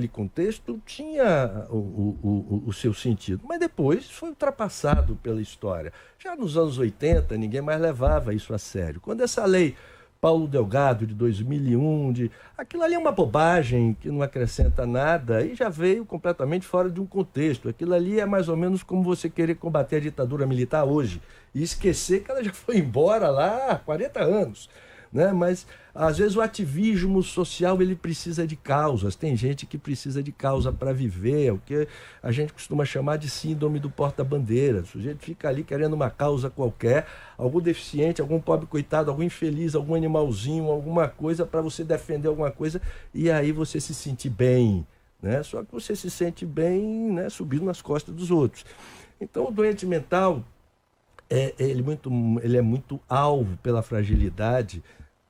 contexto, tinha o seu sentido. Mas depois foi ultrapassado pela história. Já nos anos 80, ninguém mais levava isso a sério. Quando essa lei Paulo Delgado, de 2001, aquilo ali é uma bobagem que não acrescenta nada e já veio completamente fora de um contexto. Aquilo ali é mais ou menos como você querer combater a ditadura militar hoje e esquecer que ela já foi embora lá há 40 anos. Né? Mas, às vezes, o ativismo social ele precisa de causas. Tem gente que precisa de causa para viver, o que a gente costuma chamar de síndrome do porta-bandeira. O sujeito fica ali querendo uma causa qualquer, algum deficiente, algum pobre coitado, algum infeliz, algum animalzinho, alguma coisa para você defender alguma coisa e aí você se sentir bem. Né? Só que você se sente bem, né, subindo nas costas dos outros. Então, o doente mental ele é muito alvo pela fragilidade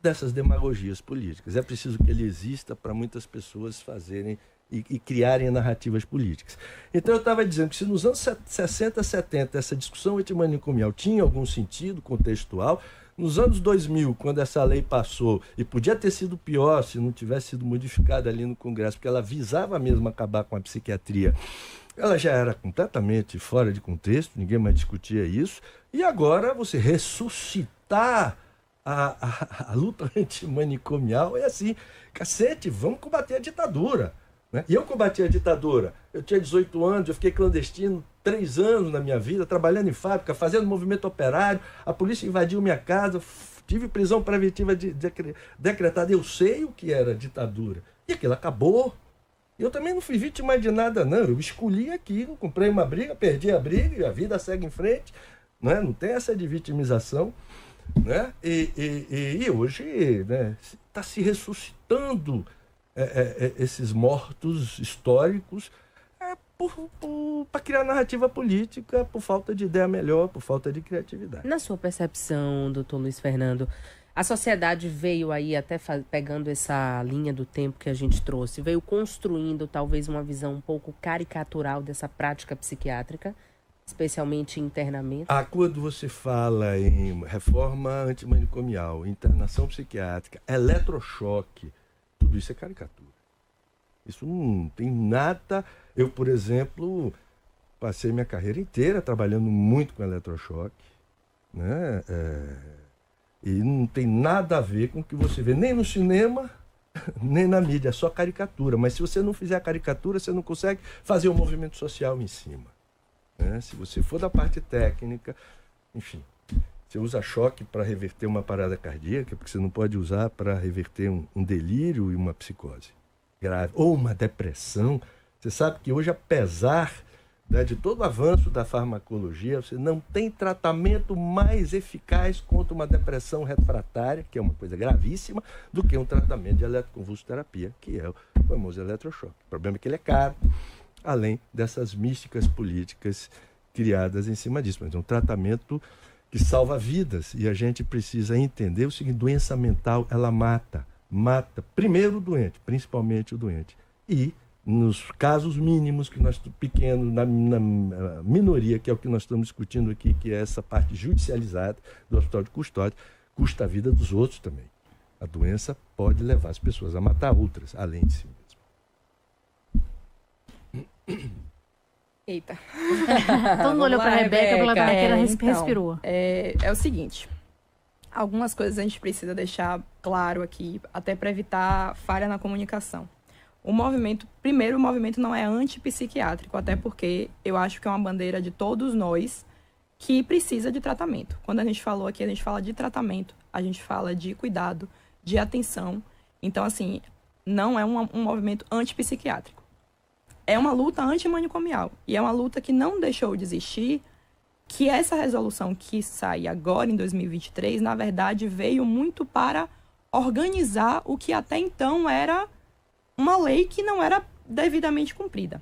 dessas demagogias políticas. É preciso que ele exista para muitas pessoas fazerem e criarem narrativas políticas. Então eu estava dizendo que se nos anos 60, 70 essa discussão antimanicomial tinha algum sentido contextual, nos anos 2000, quando essa lei passou, e podia ter sido pior se não tivesse sido modificada ali no Congresso, porque ela visava mesmo acabar com a psiquiatria, ela já era completamente fora de contexto, ninguém mais discutia isso, e agora você ressuscitar a luta antimanicomial é assim, cacete, vamos combater a ditadura. né? E eu combati a ditadura. Eu tinha 18 anos, eu fiquei clandestino 3 anos na minha vida, trabalhando em fábrica, fazendo movimento operário. A polícia invadiu minha casa, tive prisão preventiva decretada. Eu sei o que era ditadura. E aquilo acabou. Eu também não fui vítima de nada, não. Eu escolhi aquilo, comprei uma briga, perdi a briga e a vida segue em frente. Não tem essa de vitimização. Né? E hoje, né, está se ressuscitando esses mortos históricos para criar narrativa política, por falta de ideia melhor, por falta de criatividade. Na sua percepção, doutor Luiz Fernando, a sociedade veio aí, até pegando essa linha do tempo que a gente trouxe, veio construindo talvez uma visão um pouco caricatural dessa prática psiquiátrica, especialmente internamento? Quando você fala em reforma antimanicomial, internação psiquiátrica, eletrochoque, tudo isso é caricatura. Isso não tem nada... Eu, por exemplo, passei minha carreira inteira trabalhando muito com eletrochoque, né? E não tem nada a ver com o que você vê nem no cinema, nem na mídia, é só caricatura. Mas se você não fizer a caricatura, você não consegue fazer um movimento social em cima. Né? Se você for da parte técnica, enfim, você usa choque para reverter uma parada cardíaca, porque você não pode usar para reverter um delírio e uma psicose grave, ou uma depressão. Você sabe que hoje, apesar, né, de todo o avanço da farmacologia, você não tem tratamento mais eficaz contra uma depressão refratária, que é uma coisa gravíssima, do que um tratamento de eletroconvulsoterapia, que é o famoso eletrochoque. O problema é que ele é caro, além dessas místicas políticas criadas em cima disso. Mas é um tratamento que salva vidas, e a gente precisa entender o seguinte: doença mental, ela mata primeiro o doente, principalmente o doente, e nos casos mínimos que nós, pequenos, na minoria, que é o que nós estamos discutindo aqui, que é essa parte judicializada do hospital de custódia, custa a vida dos outros também. A doença pode levar as pessoas a matar outras, além de si mesmo. Eita. Todo mundo olhou para a Rebeca, ela respirou. É o seguinte, algumas coisas a gente precisa deixar claro aqui, até para evitar falha na comunicação. O movimento não é antipsiquiátrico, até porque eu acho que é uma bandeira de todos nós que precisa de tratamento. Quando a gente falou aqui, a gente fala de tratamento, a gente fala de cuidado, de atenção. Então, assim, não é um movimento antipsiquiátrico. É uma luta antimanicomial. E é uma luta que não deixou de existir, que essa resolução que sai agora, em 2023, na verdade, veio muito para organizar o que até então era uma lei que não era devidamente cumprida.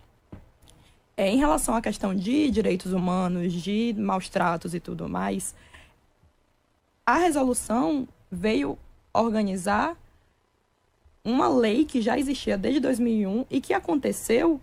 Em relação à questão de direitos humanos, de maus tratos e tudo mais, a resolução veio organizar uma lei que já existia desde 2001 e que aconteceu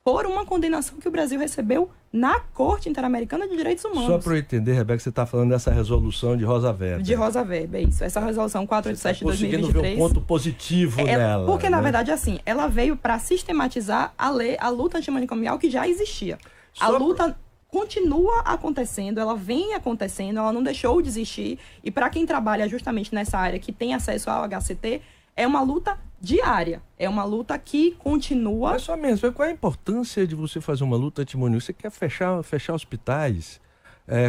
por uma condenação que o Brasil recebeu na Corte Interamericana de Direitos Humanos. Só para eu entender, Rebeca, você está falando dessa resolução de Rosa Weber. De Rosa Weber, é isso. Essa resolução 487 de 2023. Você conseguindo ver um ponto positivo nela. Porque, na verdade, assim, ela veio para sistematizar a luta antimanicomial que já existia. A luta continua acontecendo, ela vem acontecendo, ela não deixou de existir. E para quem trabalha justamente nessa área, que tem acesso ao HCT, é uma luta diária. É uma luta que continua... Mas só mesmo, qual é a importância de você fazer uma luta antimanicomial? Você quer fechar hospitais?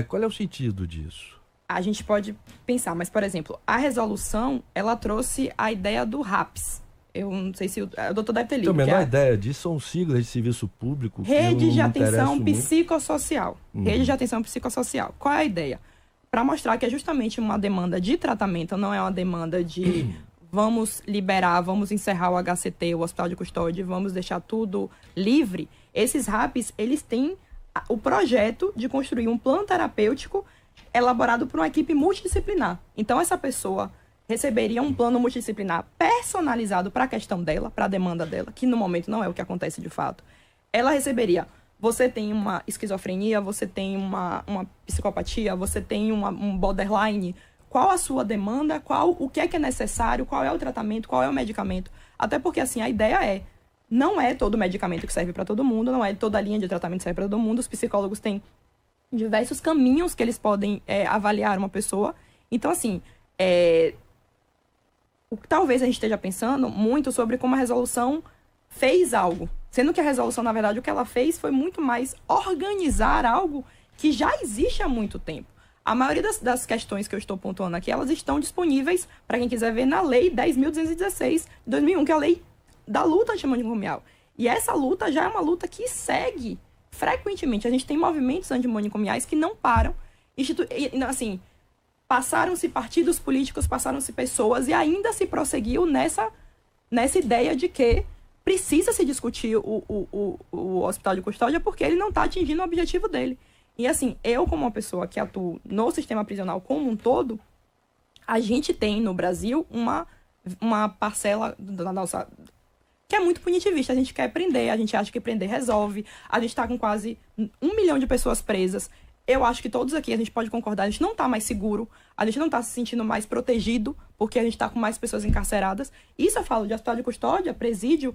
Qual é o sentido disso? A gente pode pensar, mas, por exemplo, a resolução, ela trouxe a ideia do RAPS. Eu não sei se o doutor deve ter lido. A menor ideia disso são siglas de serviço público. Rede de atenção psicossocial. Rede de atenção psicossocial. Qual é a ideia? Para mostrar que é justamente uma demanda de tratamento, não é uma demanda de... vamos liberar, vamos encerrar o HCT, o Hospital de Custódia, vamos deixar tudo livre. Esses RAPs, eles têm o projeto de construir um plano terapêutico elaborado por uma equipe multidisciplinar. Então, essa pessoa receberia um plano multidisciplinar personalizado para a questão dela, para a demanda dela, que no momento não é o que acontece de fato. Ela receberia, você tem uma esquizofrenia, você tem uma psicopatia, você tem um borderline. Qual a sua demanda, o que é necessário, qual é o tratamento, qual é o medicamento. Até porque, assim, a ideia não é todo medicamento que serve para todo mundo, não é toda a linha de tratamento que serve para todo mundo. Os psicólogos têm diversos caminhos que eles podem avaliar uma pessoa. Então, assim, talvez a gente esteja pensando muito sobre como a resolução fez algo. Sendo que a resolução, na verdade, o que ela fez foi muito mais organizar algo que já existe há muito tempo. A maioria das questões que eu estou pontuando aqui, elas estão disponíveis para quem quiser ver na Lei 10.216 de 2001, que é a lei da luta antimanicomial. E essa luta já é uma luta que segue frequentemente. A gente tem movimentos antimanicomiais que não param. Assim, passaram-se partidos políticos, passaram-se pessoas e ainda se prosseguiu nessa ideia de que precisa se discutir o hospital de custódia porque ele não está atingindo o objetivo dele. E assim, eu como uma pessoa que atuo no sistema prisional como um todo, a gente tem no Brasil uma parcela da nossa... que é muito punitivista. A gente quer prender, a gente acha que prender resolve. A gente está com quase 1 milhão de pessoas presas. Eu acho que todos aqui, a gente pode concordar, a gente não está mais seguro, a gente não está se sentindo mais protegido, porque a gente está com mais pessoas encarceradas. Isso eu falo de hospital de custódia, presídio,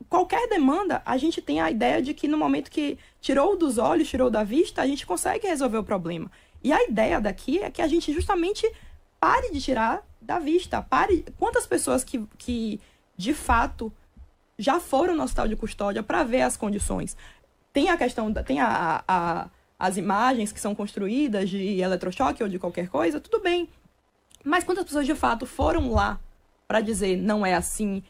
qualquer demanda, a gente tem a ideia de que no momento que tirou dos olhos, tirou da vista, a gente consegue resolver o problema. E a ideia daqui é que a gente justamente pare de tirar da vista. Quantas pessoas que de fato já foram no hospital de custódia para ver as condições? Tem a questão, tem as imagens que são construídas de eletrochoque ou de qualquer coisa, tudo bem. Mas quantas pessoas de fato foram lá para dizer não é assim,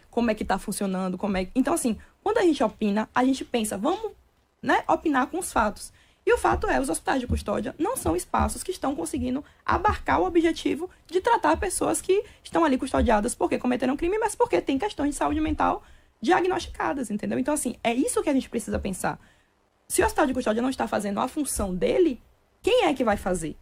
como é que está funcionando, Então, assim, quando a gente opina, a gente pensa, vamos, né, opinar com os fatos. E o fato é, os hospitais de custódia não são espaços que estão conseguindo abarcar o objetivo de tratar pessoas que estão ali custodiadas porque cometeram crime, mas porque tem questões de saúde mental diagnosticadas, entendeu? Então, assim, é isso que a gente precisa pensar. Se o hospital de custódia não está fazendo a função dele, quem é que vai fazer?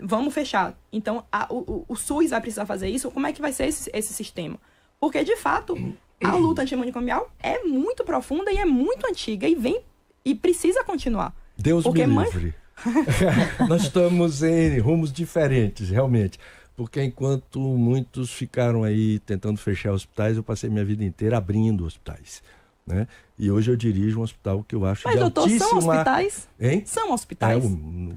Vamos fechar. Então, o SUS vai precisar fazer isso? Como é que vai ser esse sistema? Porque, de fato, a luta antimanicomial é muito profunda e é muito antiga e precisa continuar. Deus me livre. Nós estamos em rumos diferentes, realmente. Porque enquanto muitos ficaram aí tentando fechar hospitais, eu passei minha vida inteira abrindo hospitais, né? E hoje eu dirijo um hospital que eu acho de altíssima... Mas, doutor, são hospitais? Hein? São hospitais.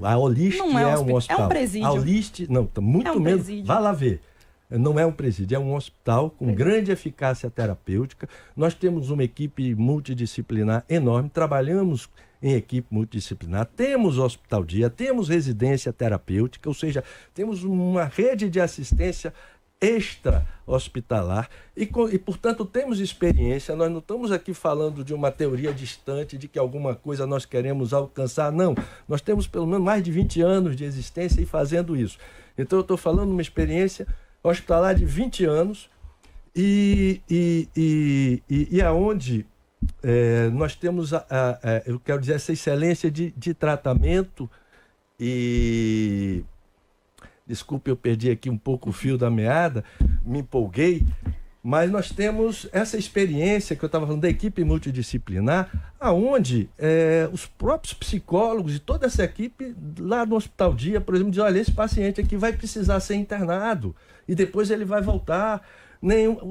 A Olist não é um hospital. É um presídio. A Olist, não, tá muito menos. Presídio. Vá lá ver. Não é um presídio, é um hospital com grande eficácia terapêutica. Nós temos uma equipe multidisciplinar enorme, trabalhamos em equipe multidisciplinar, temos hospital dia, temos residência terapêutica, ou seja, temos uma rede de assistência extra-hospitalar e, portanto, temos experiência. Nós não estamos aqui falando de uma teoria distante de que alguma coisa nós queremos alcançar, não. Nós temos pelo menos mais de 20 anos de existência e fazendo isso. Então, eu estou falando de uma experiência hospitalar de 20 anos e aonde nós temos, eu quero dizer, essa excelência de tratamento e... Desculpe, eu perdi aqui um pouco o fio da meada, me empolguei, mas nós temos essa experiência que eu estava falando da equipe multidisciplinar, aonde os próprios psicólogos e toda essa equipe lá no Hospital Dia, por exemplo, diz, olha, esse paciente aqui vai precisar ser internado e depois ele vai voltar,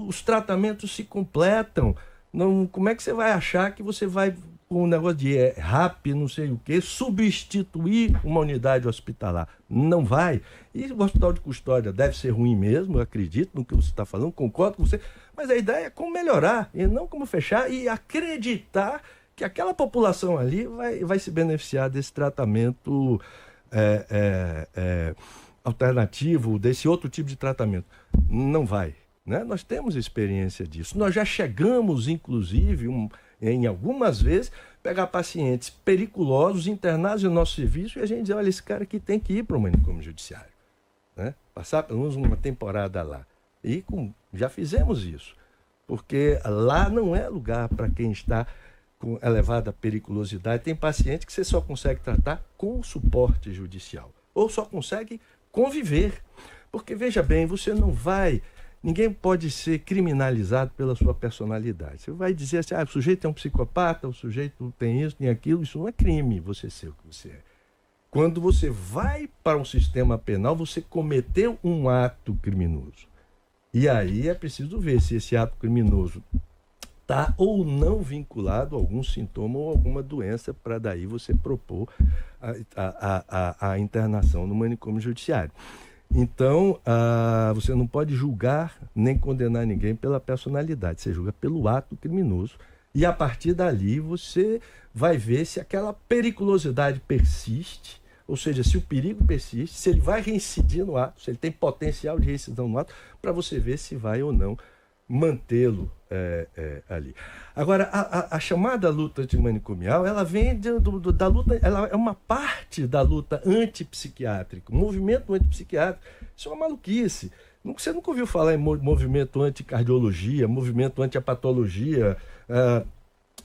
os tratamentos se completam. Não, como é que você vai achar que você vai, com um negócio de RAP, não sei o quê, substituir uma unidade hospitalar? Não vai. E o hospital de custódia deve ser ruim mesmo, eu acredito no que você está falando, concordo com você, mas a ideia é como melhorar, e não como fechar, e acreditar que aquela população ali vai se beneficiar desse tratamento alternativo, desse outro tipo de tratamento. Não vai. Né? Nós temos experiência disso. Nós já chegamos, inclusive, em algumas vezes, pegar pacientes periculosos, internados no nosso serviço, e a gente dizer, olha, esse cara aqui tem que ir para o manicômio judiciário. Né? Passar pelo menos uma temporada lá. E já fizemos isso. Porque lá não é lugar para quem está com elevada periculosidade. Tem paciente que você só consegue tratar com suporte judicial. Ou só consegue conviver. Porque, veja bem, você não vai... Ninguém pode ser criminalizado pela sua personalidade. Você vai dizer assim, o sujeito é um psicopata, o sujeito tem isso, tem aquilo. Isso não é crime, você ser o que você é. Quando você vai para um sistema penal, você cometeu um ato criminoso. E aí é preciso ver se esse ato criminoso está ou não vinculado a algum sintoma ou alguma doença, para daí você propor a internação no manicômio judiciário. Então, você não pode julgar nem condenar ninguém pela personalidade, você julga pelo ato criminoso. E a partir dali você vai ver se aquela periculosidade persiste, ou seja, se o perigo persiste, se ele vai reincidir no ato, se ele tem potencial de reincidão no ato, para você ver se vai ou não mantê-lo ali. Agora, a chamada luta antimanicomial, ela vem da luta, ela é uma parte da luta antipsiquiátrica, o movimento antipsiquiátrico. Isso é uma maluquice. Você nunca ouviu falar em movimento anticardiologia, movimento antiapatologia,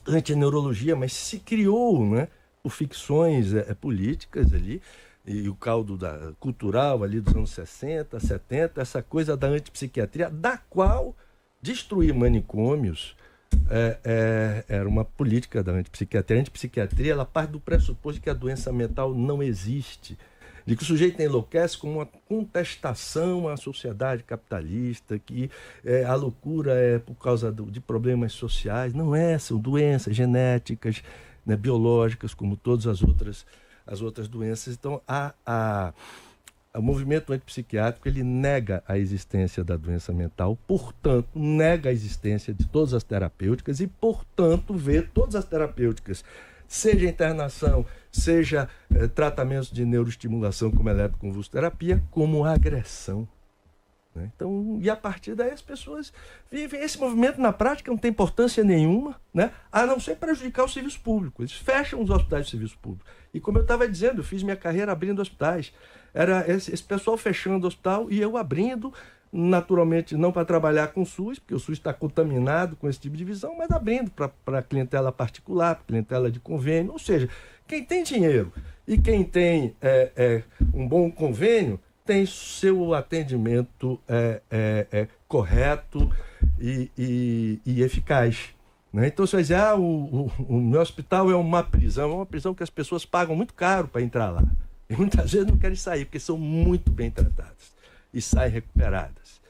antineurologia, mas se criou, né, por ficções políticas ali, e o caldo cultural ali dos anos 60, 70, essa coisa da antipsiquiatria, da qual destruir manicômios era uma política da antipsiquiatria. A antipsiquiatria, ela parte do pressuposto de que a doença mental não existe, de que o sujeito enlouquece como uma contestação à sociedade capitalista, que a loucura é por causa de problemas sociais. Não são doenças genéticas, né, biológicas, como todas as outras doenças. Então, o movimento antipsiquiátrico, ele nega a existência da doença mental, portanto, nega a existência de todas as terapêuticas e, portanto, vê todas as terapêuticas, seja internação, seja tratamentos de neuroestimulação como eletroconvulsoterapia, como agressão. Né? Então, e a partir daí as pessoas vivem. Esse movimento na prática não tem importância nenhuma, né? A não ser prejudicar o serviço público. Eles fecham os hospitais de serviço público. E como eu estava dizendo, eu fiz minha carreira abrindo hospitais. Era esse pessoal fechando o hospital e eu abrindo, naturalmente não para trabalhar com o SUS, porque o SUS está contaminado com esse tipo de visão, mas abrindo para clientela particular, clientela de convênio. Ou seja, quem tem dinheiro e quem tem um bom convênio tem seu atendimento correto e eficaz. Né? Então você vai dizer, o meu hospital é uma prisão que as pessoas pagam muito caro para entrar lá. E muitas vezes não querem sair, porque são muito bem tratadas e saem recuperadas.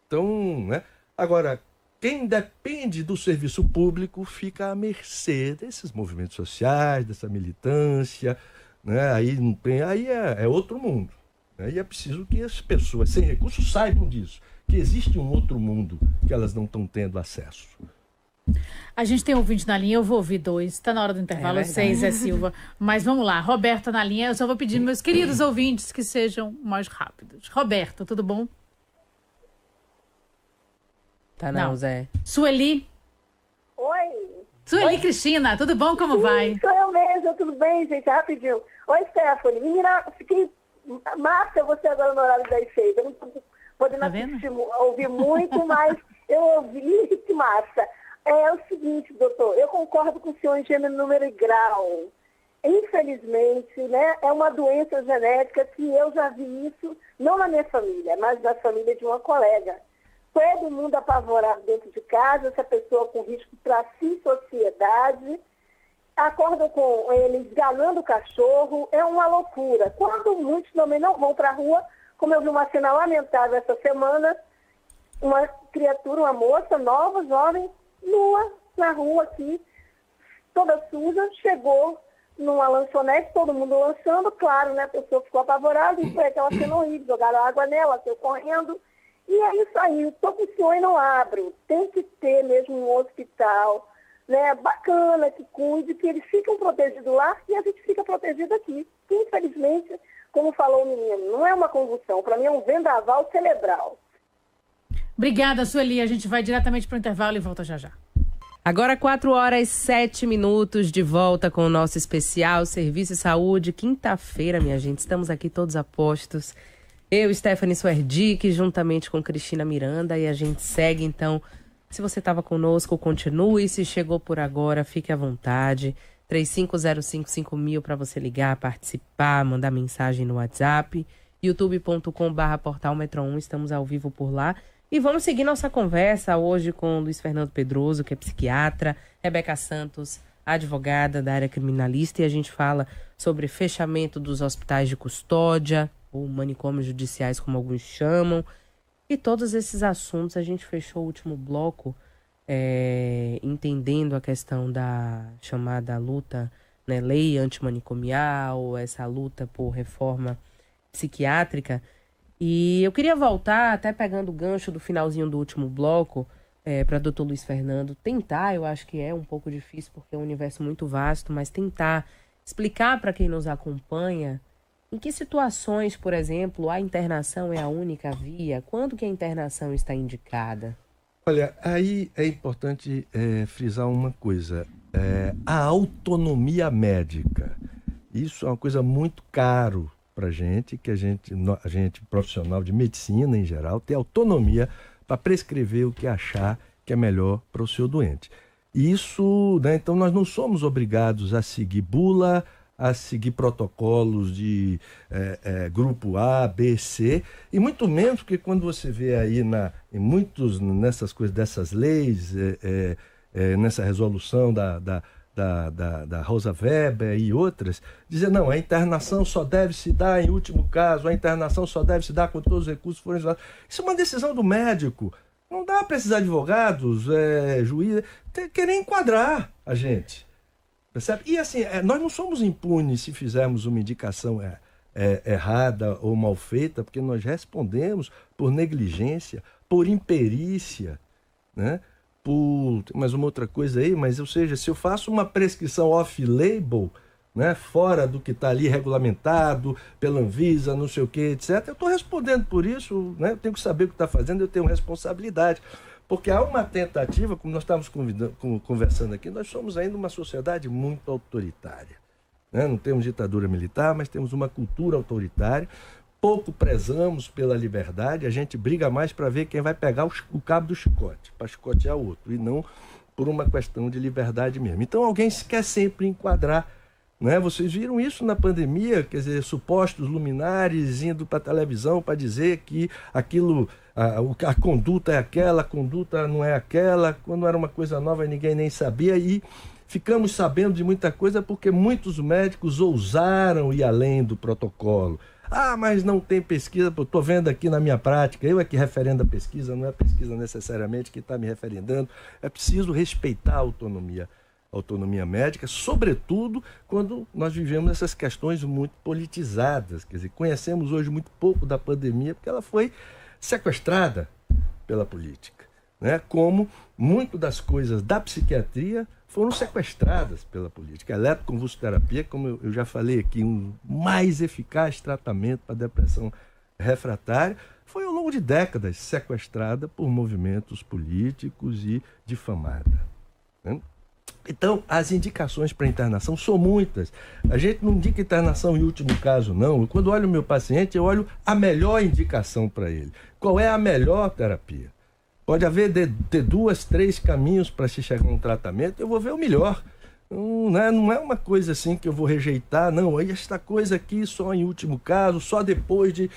Então, né? Agora, quem depende do serviço público fica à mercê desses movimentos sociais, dessa militância, né? Aí é outro mundo. Né? E é preciso que as pessoas sem recursos saibam disso, que existe um outro mundo que elas não estão tendo acesso. A gente tem ouvinte na linha, eu vou ouvir 2. Está na hora do intervalo, eu sei, Zé Silva. Mas vamos lá, Roberta na linha. Eu só vou pedir meus queridos ouvintes que sejam mais rápidos. Roberta, tudo bom? Tá não, Zé. Sueli. Oi. Sueli Cristina, tudo bom? Como vai? Sou eu mesmo, tudo bem, gente? Rapidinho. Oi, Stephanie. Menina, fiquei massa você agora no horário das 6. Eu não tô podendo ouvir muito, mas eu ouvi, que massa. É o seguinte, doutor, eu concordo com o senhor em gênero, número e grau. Infelizmente, né, é uma doença genética que eu já vi isso, não na minha família, mas na família de uma colega. Todo mundo apavorado dentro de casa, essa pessoa com risco para si e sociedade, acordam com ele esganando o cachorro, é uma loucura. Quando muitos também não vão para a rua, como eu vi uma cena lamentável essa semana, uma criatura, uma moça nova, jovem, nua, na rua aqui, toda suja, chegou numa lanchonete, todo mundo lanchando, claro, né, a pessoa ficou apavorada, e foi aquela cena horrível, jogaram água nela, saiu correndo, e é isso aí, estou com o senhor e não abro, tem que ter mesmo um hospital, né, bacana, que cuide, que eles ficam protegidos lá, e a gente fica protegido aqui, que infelizmente, como falou o menino, não é uma convulsão, para mim é um vendaval cerebral. Obrigada, Sueli. A gente vai diretamente para o intervalo e volta já já. Agora 4h07, de volta com o nosso especial Serviço e Saúde. Quinta-feira, minha gente, estamos aqui todos a postos. Eu, Stephanie Suerdick, juntamente com Cristina Miranda, e a gente segue, então. Se você estava conosco, continue. Se chegou por agora, fique à vontade. 35055000 para você ligar, participar, mandar mensagem no WhatsApp. youtube.com/portal Metro 1, estamos ao vivo por lá. E vamos seguir nossa conversa hoje com Luiz Fernando Pedroso, que é psiquiatra, Rebeca Santos, advogada da área criminalista, e a gente fala sobre fechamento dos hospitais de custódia, ou manicômios judiciais, como alguns chamam, e todos esses assuntos. A gente fechou o último bloco entendendo a questão da chamada luta, né, lei antimanicomial, essa luta por reforma psiquiátrica. E eu queria voltar, até pegando o gancho do finalzinho do último bloco, para o Dr. Luiz Fernando, tentar, eu acho que é um pouco difícil porque é um universo muito vasto, mas tentar explicar para quem nos acompanha em que situações, por exemplo, a internação é a única via, quando que a internação está indicada? Olha, aí é importante frisar uma coisa, a autonomia médica. Isso é uma coisa muito caro para a gente gente profissional de medicina em geral, ter autonomia para prescrever o que achar que é melhor para o seu doente. Isso, né, então nós não somos obrigados a seguir bula, a seguir protocolos de grupo A, B, C, e muito menos porque quando você vê aí nessas coisas, dessas leis, nessa resolução da Rosa Weber e outras, dizer, não, a internação só deve se dar em último caso, a internação só deve se dar quando todos os recursos forem usados. Isso é uma decisão do médico. Não dá para esses advogados, juízes, querer enquadrar a gente. Percebe? E assim, nós não somos impunes se fizermos uma indicação errada ou mal feita, porque nós respondemos por negligência, por imperícia, né? Por mais uma outra coisa aí, mas ou seja, se eu faço uma prescrição off-label, né, fora do que está ali regulamentado pela Anvisa, não sei o que, etc., eu estou respondendo por isso, né? Eu tenho que saber o que está fazendo, eu tenho responsabilidade. Porque há uma tentativa, como nós estávamos conversando aqui, nós somos ainda uma sociedade muito autoritária, né? Não temos ditadura militar, mas temos uma cultura autoritária. Pouco prezamos pela liberdade, a gente briga mais para ver quem vai pegar o cabo do chicote, para chicotear o outro, e não por uma questão de liberdade mesmo. Então alguém se quer sempre enquadrar, né? Vocês viram isso na pandemia, quer dizer, supostos luminares indo para a televisão para dizer que aquilo, a conduta é aquela, a conduta não é aquela, quando era uma coisa nova ninguém nem sabia, e ficamos sabendo de muita coisa porque muitos médicos ousaram ir além do protocolo. Ah, mas não tem pesquisa, eu estou vendo aqui na minha prática, eu é que referendo a pesquisa, não é a pesquisa necessariamente que está me referendando. É preciso respeitar a autonomia médica, sobretudo quando nós vivemos essas questões muito politizadas. Quer dizer, conhecemos hoje muito pouco da pandemia porque ela foi sequestrada pela política, né? Como muito das coisas da psiquiatria foram sequestradas pela política. A eletroconvulsoterapia, como eu já falei aqui, um mais eficaz tratamento para depressão refratária, foi ao longo de décadas sequestrada por movimentos políticos e difamada, né? Então, as indicações para internação são muitas. A gente não indica internação em último caso, não. Quando olho o meu paciente, eu olho a melhor indicação para ele. Qual é a melhor terapia? Pode haver ter 2, 3 caminhos para se chegar a um tratamento, eu vou ver o melhor. Não é uma coisa assim que eu vou rejeitar, não. Esta coisa aqui só em último caso, só depois de...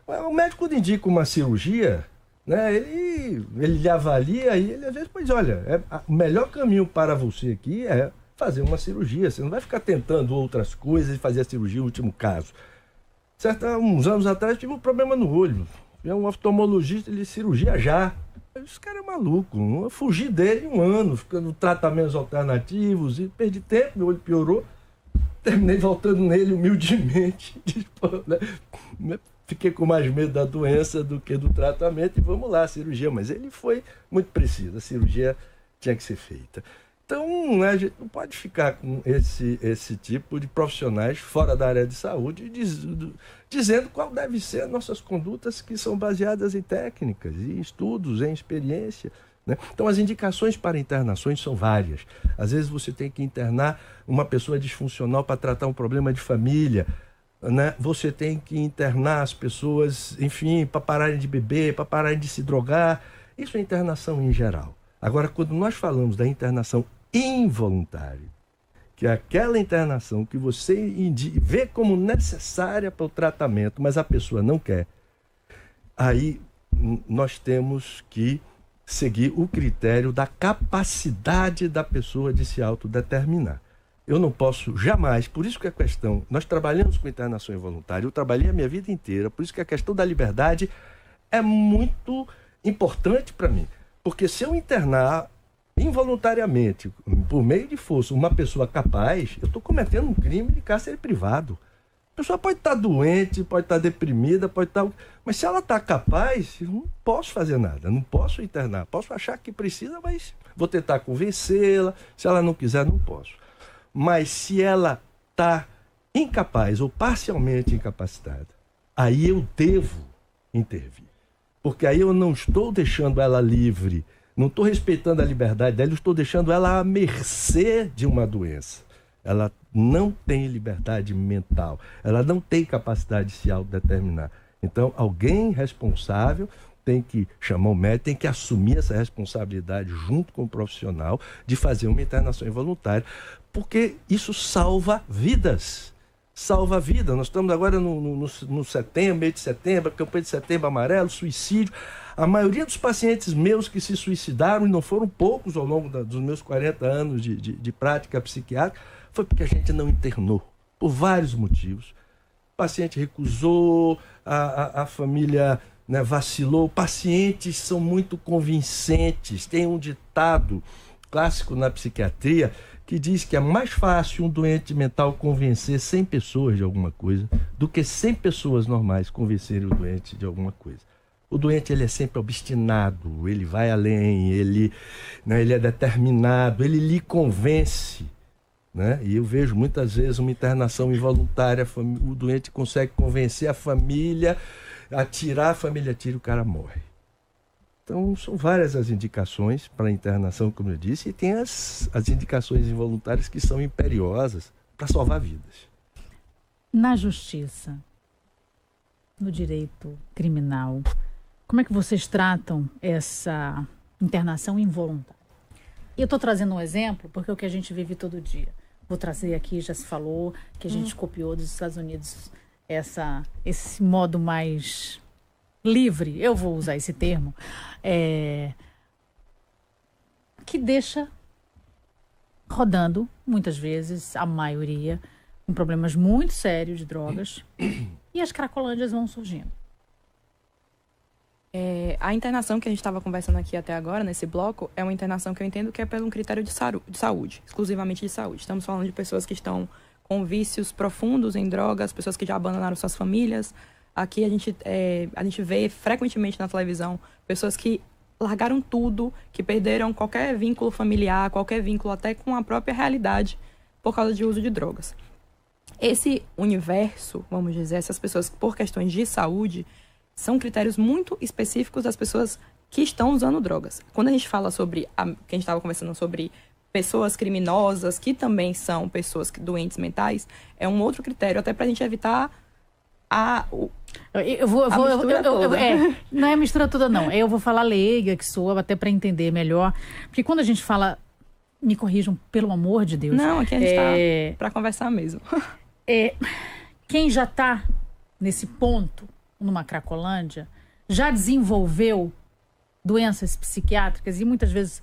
O médico, quando indica uma cirurgia, né, ele lhe avalia e ele às vezes, pois olha, o melhor caminho para você aqui é fazer uma cirurgia. Você não vai ficar tentando outras coisas e fazer a cirurgia no último caso. Uns anos atrás tive um problema no olho. Um oftalmologista, ele cirurgia já. Esse cara é maluco. Eu fugi dele 1 ano, ficando tratamentos alternativos e perdi tempo, meu olho piorou. Terminei voltando nele humildemente. Né? Fiquei com mais medo da doença do que do tratamento e vamos lá, cirurgia. Mas ele foi muito preciso, a cirurgia tinha que ser feita. Então, né, a gente não pode ficar com esse tipo de profissionais fora da área de saúde dizendo qual deve ser as nossas condutas que são baseadas em técnicas, em estudos, em experiência, né? Então, as indicações para internações são várias. Às vezes você tem que internar uma pessoa disfuncional para tratar um problema de família, né? Você tem que internar as pessoas, enfim, para pararem de beber, para pararem de se drogar. Isso é internação em geral. Agora, quando nós falamos da internação involuntária, que é aquela internação que você vê como necessária para o tratamento, mas a pessoa não quer, aí nós temos que seguir o critério da capacidade da pessoa de se autodeterminar. Eu não posso jamais, por isso que a questão, nós trabalhamos com internação involuntária, eu trabalhei a minha vida inteira, por isso que a questão da liberdade é muito importante para mim. Porque se eu internar involuntariamente, por meio de força, uma pessoa capaz, eu estou cometendo um crime de cárcere privado. A pessoa pode estar doente, pode estar deprimida, pode estar... Mas se ela está capaz, eu não posso fazer nada, não posso internar. Posso achar que precisa, mas vou tentar convencê-la. Se ela não quiser, não posso. Mas se ela está incapaz ou parcialmente incapacitada, aí eu devo intervir. Porque aí eu não estou deixando ela livre, não estou respeitando a liberdade dela, eu estou deixando ela à mercê de uma doença. Ela não tem liberdade mental, ela não tem capacidade de se autodeterminar. Então, alguém responsável tem que chamar o médico, tem que assumir essa responsabilidade junto com o profissional de fazer uma internação involuntária, porque isso salva vidas. Salva a vida. Nós estamos agora no setembro, mês de setembro, campanha de setembro amarelo, suicídio. A maioria dos pacientes meus que se suicidaram, e não foram poucos ao longo dos meus 40 anos de prática psiquiátrica, foi porque a gente não internou, por vários motivos. O paciente recusou, a família, né, vacilou. Pacientes são muito convincentes. Tem um ditado clássico na psiquiatria que diz que é mais fácil um doente mental convencer 100 pessoas de alguma coisa do que 100 pessoas normais convencerem o doente de alguma coisa. O doente, ele é sempre obstinado, ele vai além, ele é determinado, ele lhe convence. Né? E eu vejo muitas vezes uma internação involuntária, o doente consegue convencer a família a tirar, a família tira e o cara morre. Então, são várias as indicações para a internação, como eu disse, e tem as indicações involuntárias que são imperiosas para salvar vidas. Na justiça, no direito criminal, como é que vocês tratam essa internação involuntária? Eu estou trazendo um exemplo porque é o que a gente vive todo dia. Vou trazer aqui, já se falou, que a gente copiou dos Estados Unidos esse modo mais livre, eu vou usar esse termo, que deixa rodando, muitas vezes, a maioria, com problemas muito sérios de drogas, e as cracolândias vão surgindo. A internação que a gente estava conversando aqui até agora, nesse bloco, é uma internação que eu entendo que é pelo um critério de saúde, exclusivamente de saúde. Estamos falando de pessoas que estão com vícios profundos em drogas, pessoas que já abandonaram suas famílias. Aqui a gente vê frequentemente na televisão pessoas que largaram tudo, que perderam qualquer vínculo familiar, qualquer vínculo até com a própria realidade por causa de uso de drogas. Esse universo, vamos dizer, essas pessoas por questões de saúde, são critérios muito específicos das pessoas que estão usando drogas. Quando a gente fala sobre, que a gente estava conversando sobre pessoas criminosas, que também são pessoas doentes mentais, é um outro critério, até para a gente evitar não é a mistura toda, não. Eu vou falar leiga, que sou, até para entender melhor. Porque quando a gente fala, me corrijam, pelo amor de Deus. Não, aqui a gente está para conversar mesmo. Quem já está nesse ponto, numa cracolândia, já desenvolveu doenças psiquiátricas e muitas vezes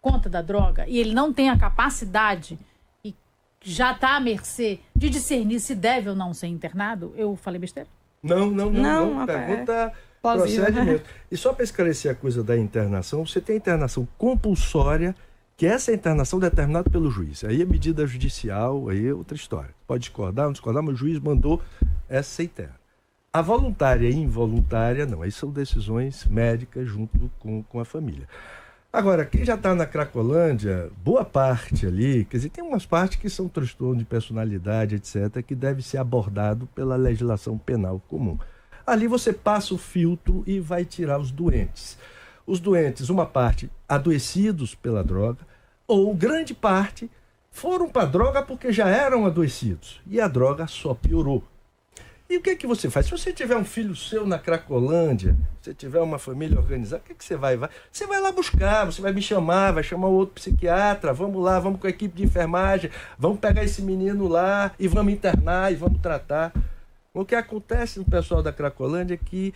conta da droga, e ele não tem a capacidade e já está à mercê de discernir se deve ou não ser internado. Eu falei besteira? Não. A pergunta procede mesmo. E só para esclarecer a coisa da internação, você tem a internação compulsória, que essa internação é determinada pelo juiz. Aí é medida judicial, aí é outra história. Pode discordar, não discordar, mas o juiz mandou essa interna. A voluntária e involuntária, não. Aí são decisões médicas junto com a família. Agora, quem já está na cracolândia, boa parte ali, quer dizer, tem umas partes que são transtorno de personalidade, etc., que deve ser abordado pela legislação penal comum. Ali você passa o filtro e vai tirar os doentes. Os doentes, uma parte adoecidos pela droga, ou grande parte foram para a droga porque já eram adoecidos. E a droga só piorou. E o que você faz? Se você tiver um filho seu na cracolândia, se você tiver uma família organizada, o que você vai? Você vai lá buscar, você vai me chamar, vai chamar um outro psiquiatra, vamos lá, vamos com a equipe de enfermagem, vamos pegar esse menino lá e vamos internar e vamos tratar. O que acontece no pessoal da cracolândia é que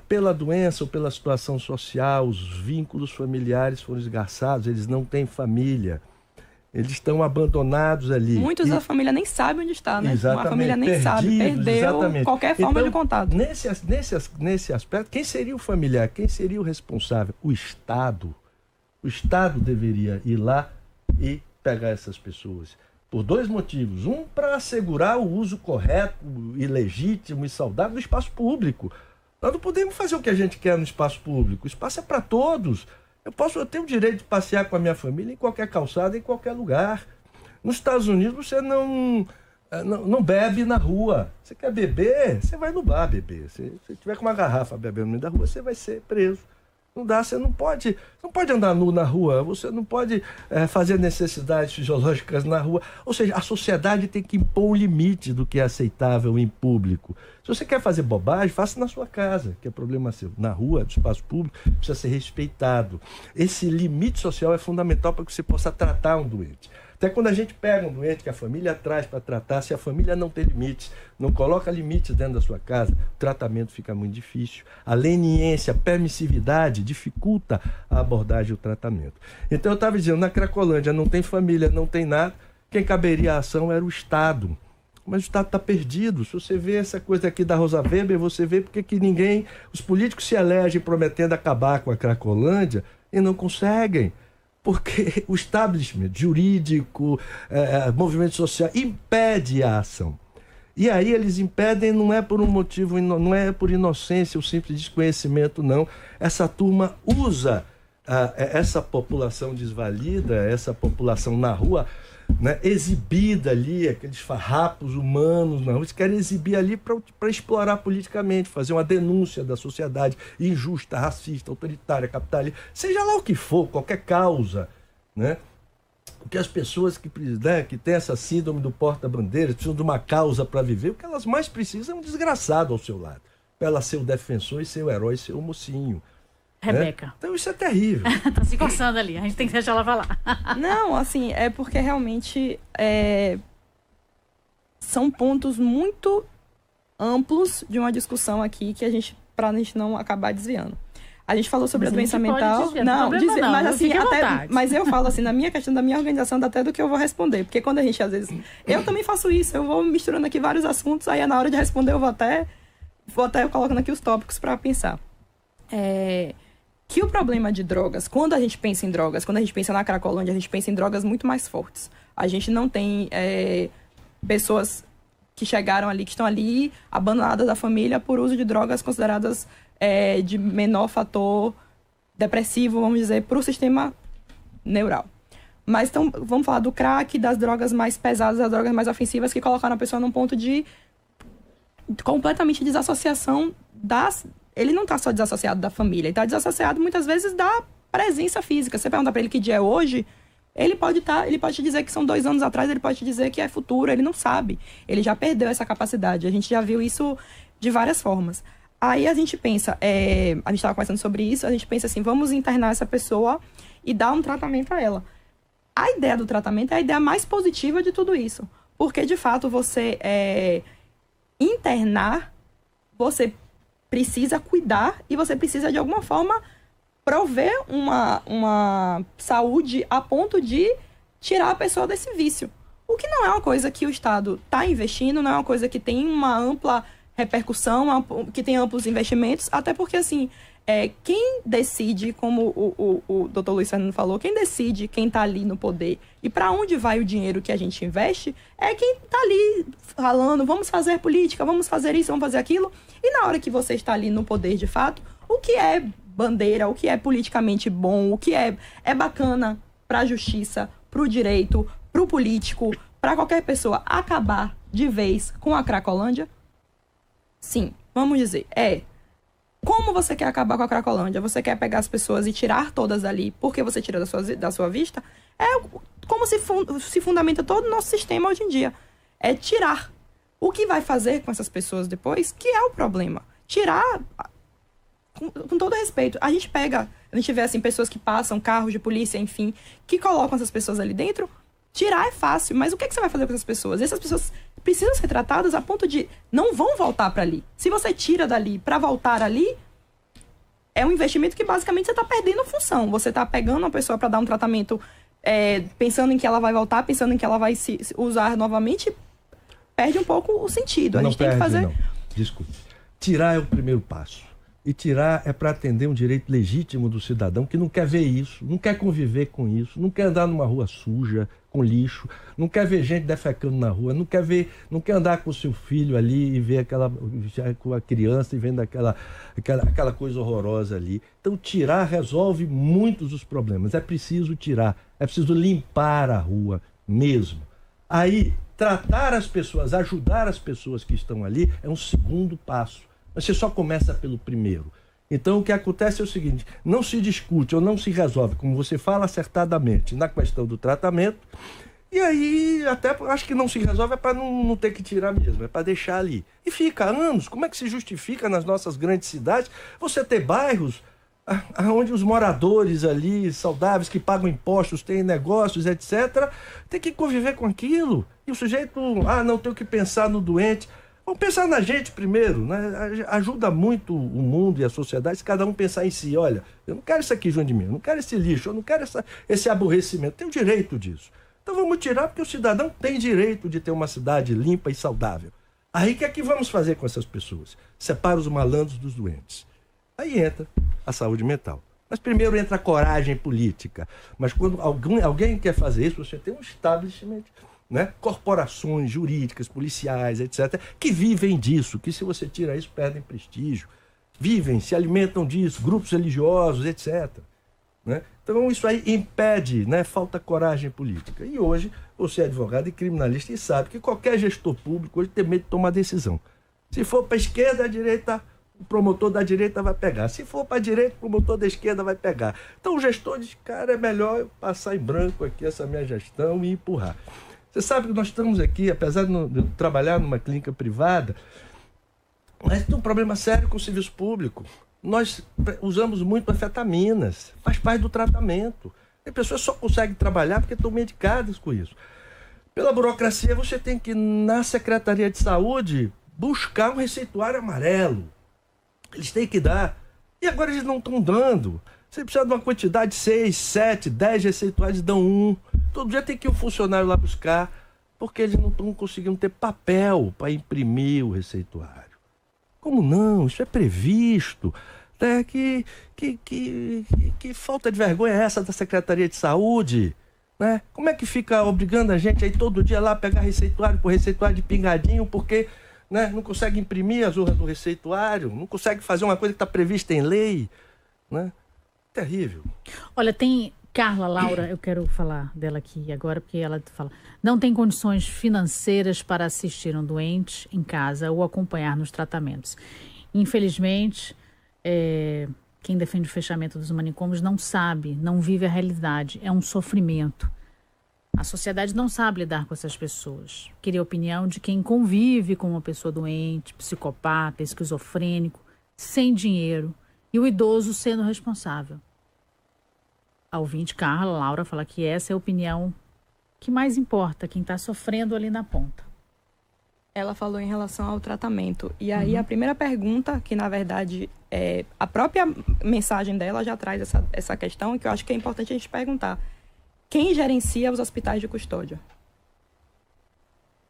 pela doença ou pela situação social, os vínculos familiares foram esgarçados, eles não têm família. Eles estão abandonados ali. Muitos da família nem sabem onde está, né? Exatamente. A família nem sabe, perdeu exatamente. Qualquer forma de contato. Nesse aspecto, quem seria o familiar? Quem seria o responsável? O Estado. O Estado deveria ir lá e pegar essas pessoas Por 2 motivos. Um, para assegurar o uso correto e legítimo e saudável do espaço público. Nós não podemos fazer o que a gente quer no espaço público. O espaço é para todos. Eu tenho o direito de passear com a minha família em qualquer calçada, em qualquer lugar. Nos Estados Unidos você não bebe na rua. Você quer beber, você vai no bar beber. Se tiver com uma garrafa bebendo no meio da rua, você vai ser preso. Não dá, você não pode andar nu na rua, você não pode fazer necessidades fisiológicas na rua. Ou seja, a sociedade tem que impor um limite do que é aceitável em público. Se você quer fazer bobagem, faça na sua casa, que é problema seu. Na rua, no espaço público, precisa ser respeitado. Esse limite social é fundamental para que você possa tratar um doente. Até quando a gente pega um doente que a família traz para tratar, se a família não tem limites, não coloca limites dentro da sua casa, o tratamento fica muito difícil. A leniência, a permissividade dificulta a abordagem e o tratamento. Então eu estava dizendo, na Cracolândia não tem família, não tem nada, quem caberia a ação era o Estado. Mas o Estado está perdido. Se você vê essa coisa aqui da Rosa Weber, você vê porque que os políticos se elegem prometendo acabar com a Cracolândia e não conseguem. Porque o establishment jurídico, movimento social, impede a ação. E aí eles impedem, não é por um motivo, não é por inocência ou simples desconhecimento, não. Essa turma usa essa população desvalida, essa população na rua, né, exibida ali, aqueles farrapos humanos na rua, eles querem exibir ali para explorar politicamente, fazer uma denúncia da sociedade injusta, racista, autoritária, capitalista, seja lá o que for, qualquer causa, né? Porque as pessoas que têm essa síndrome do porta-bandeira, precisam de uma causa para viver, o que elas mais precisam é um desgraçado ao seu lado, para ela ser o defensor e ser o herói, ser o mocinho. Rebeca. Né? Então isso é terrível. Tá se coçando ali, a gente tem que deixar ela falar. Não, assim, é porque realmente são pontos muito amplos de uma discussão aqui que pra gente não acabar desviando. A gente falou sobre a doença mental. Não, mas assim, mas eu falo assim, na minha questão da minha organização, até do que eu vou responder. Porque quando a gente, às vezes, eu também faço isso, eu vou misturando aqui vários assuntos, aí na hora de responder eu vou até colocando aqui os tópicos para pensar. Que o problema de drogas, quando a gente pensa em drogas, quando a gente pensa na Cracolândia, a gente pensa em drogas muito mais fortes. A gente não tem pessoas que chegaram ali, que estão ali abandonadas da família por uso de drogas consideradas de menor fator depressivo, vamos dizer, para o sistema neural. Mas então, vamos falar do crack, das drogas mais pesadas, das drogas mais ofensivas, que colocaram a pessoa num ponto de completamente desassociação Ele não está só desassociado da família, ele está desassociado muitas vezes da presença física. Você pergunta para ele que dia é hoje, ele pode te dizer que são 2 anos atrás, ele pode te dizer que é futuro, ele não sabe. Ele já perdeu essa capacidade. A gente já viu isso de várias formas. Aí a gente pensa, a gente estava conversando sobre isso, a gente pensa assim, vamos internar essa pessoa e dar um tratamento a ela. A ideia do tratamento é a ideia mais positiva de tudo isso. Porque, de fato, você internar, você precisa cuidar e você precisa, de alguma forma, prover uma saúde a ponto de tirar a pessoa desse vício. O que não é uma coisa que o Estado está investindo, não é uma coisa que tem uma ampla repercussão, que tem amplos investimentos, até porque, assim, quem decide, como o Dr. Luiz Fernando falou, quem decide quem está ali no poder e para onde vai o dinheiro que a gente investe é quem está ali falando, vamos fazer política, vamos fazer isso, vamos fazer aquilo. E na hora que você está ali no poder de fato, o que é bandeira, o que é politicamente bom, o que é bacana para a justiça, para o direito, para o político, para qualquer pessoa acabar de vez com a Cracolândia? Sim, vamos dizer, como você quer acabar com a Cracolândia? Você quer pegar as pessoas e tirar todas ali porque você tira da sua vista? É como se fundamenta todo o nosso sistema hoje em dia. É tirar. O que vai fazer com essas pessoas depois, que é o problema. Tirar, com todo respeito, a gente vê assim, pessoas que passam, carros de polícia, enfim, que colocam essas pessoas ali dentro. Tirar é fácil, mas o que você vai fazer com essas pessoas? Essas pessoas precisam ser tratadas a ponto de não vão voltar para ali. Se você tira dali para voltar ali, é um investimento que basicamente você está perdendo função. Você está pegando uma pessoa para dar um tratamento pensando em que ela vai voltar, pensando em que ela vai se usar novamente, perde um pouco o sentido. A gente tem que fazer... Não. Desculpe. Tirar é o primeiro passo. E tirar é para atender um direito legítimo do cidadão que não quer ver isso, não quer conviver com isso, não quer andar numa rua suja, com lixo, não quer ver gente defecando na rua, não quer andar com o seu filho ali e ver com a criança e vendo aquela coisa horrorosa ali. Então tirar resolve muitos dos problemas. É preciso tirar, é preciso limpar a rua mesmo. Aí, tratar as pessoas, ajudar as pessoas que estão ali é um segundo passo. Mas você só começa pelo primeiro. Então, o que acontece é o seguinte, não se discute ou não se resolve, como você fala acertadamente, na questão do tratamento, e aí até acho que não se resolve é para não ter que tirar mesmo, é para deixar ali. E fica anos. Como é que se justifica nas nossas grandes cidades você ter bairros onde os moradores ali, saudáveis, que pagam impostos, têm negócios, etc., tem que conviver com aquilo. E o sujeito, não, tenho que pensar no doente. Vamos pensar na gente primeiro, né? Ajuda muito o mundo e a sociedade se cada um pensar em si. Olha, eu não quero isso aqui junto de mim, eu não quero esse lixo, eu não quero esse aborrecimento. Tenho direito disso. Então vamos tirar, porque o cidadão tem direito de ter uma cidade limpa e saudável. Aí o que é que vamos fazer com essas pessoas? Separa os malandros dos doentes. Aí entra a saúde mental. Mas primeiro entra a coragem política. Mas quando alguém quer fazer isso, você tem um establishment, né? Corporações jurídicas, policiais, etc., que vivem disso, que se você tira isso, perdem prestígio. Vivem, se alimentam disso, grupos religiosos, etc. Né? Então isso aí impede, né? Falta coragem política. E hoje você é advogado e criminalista e sabe que qualquer gestor público hoje tem medo de tomar decisão. Se for para a esquerda, a direita, o promotor da direita vai pegar. Se for para a direita, o promotor da esquerda vai pegar. Então o gestor diz, cara, é melhor eu passar em branco aqui essa minha gestão e empurrar. Você sabe que nós estamos aqui, apesar de trabalhar numa clínica privada, mas tem um problema sério com o serviço público. Nós usamos muito anfetaminas, faz parte do tratamento. As pessoas só conseguem trabalhar porque estão medicadas com isso. Pela burocracia, você tem que ir na Secretaria de Saúde buscar um receituário amarelo. Eles têm que dar. E agora eles não estão dando. Você precisa de uma quantidade de 6, 7, 10 receituários, dão 1. Todo dia tem que ir um funcionário lá buscar, porque eles não estão conseguindo ter papel para imprimir o receituário. Como não? Isso é previsto. Né? Que falta de vergonha é essa da Secretaria de Saúde? Né? Como é que fica obrigando a gente aí todo dia lá pegar receituário por receituário de pingadinho, porque, né, não consegue imprimir as urras do receituário, não consegue fazer uma coisa que está prevista em lei? Né? Terrível. Olha, tem Carla Laura, eu quero falar dela aqui agora, porque ela fala, não tem condições financeiras para assistir um doente em casa ou acompanhar nos tratamentos. Infelizmente, quem defende o fechamento dos manicômios não sabe, não vive a realidade, é um sofrimento. A sociedade não sabe lidar com essas pessoas. Queria a opinião de quem convive com uma pessoa doente, psicopata, esquizofrênico, sem dinheiro, e o idoso sendo responsável. A ouvinte Carla Laura fala que essa é a opinião que mais importa, quem está sofrendo ali na ponta. Ela falou em relação ao tratamento. E aí a primeira pergunta, que na verdade a própria mensagem dela já traz essa questão, que eu acho que é importante a gente perguntar. Quem gerencia os hospitais de custódia?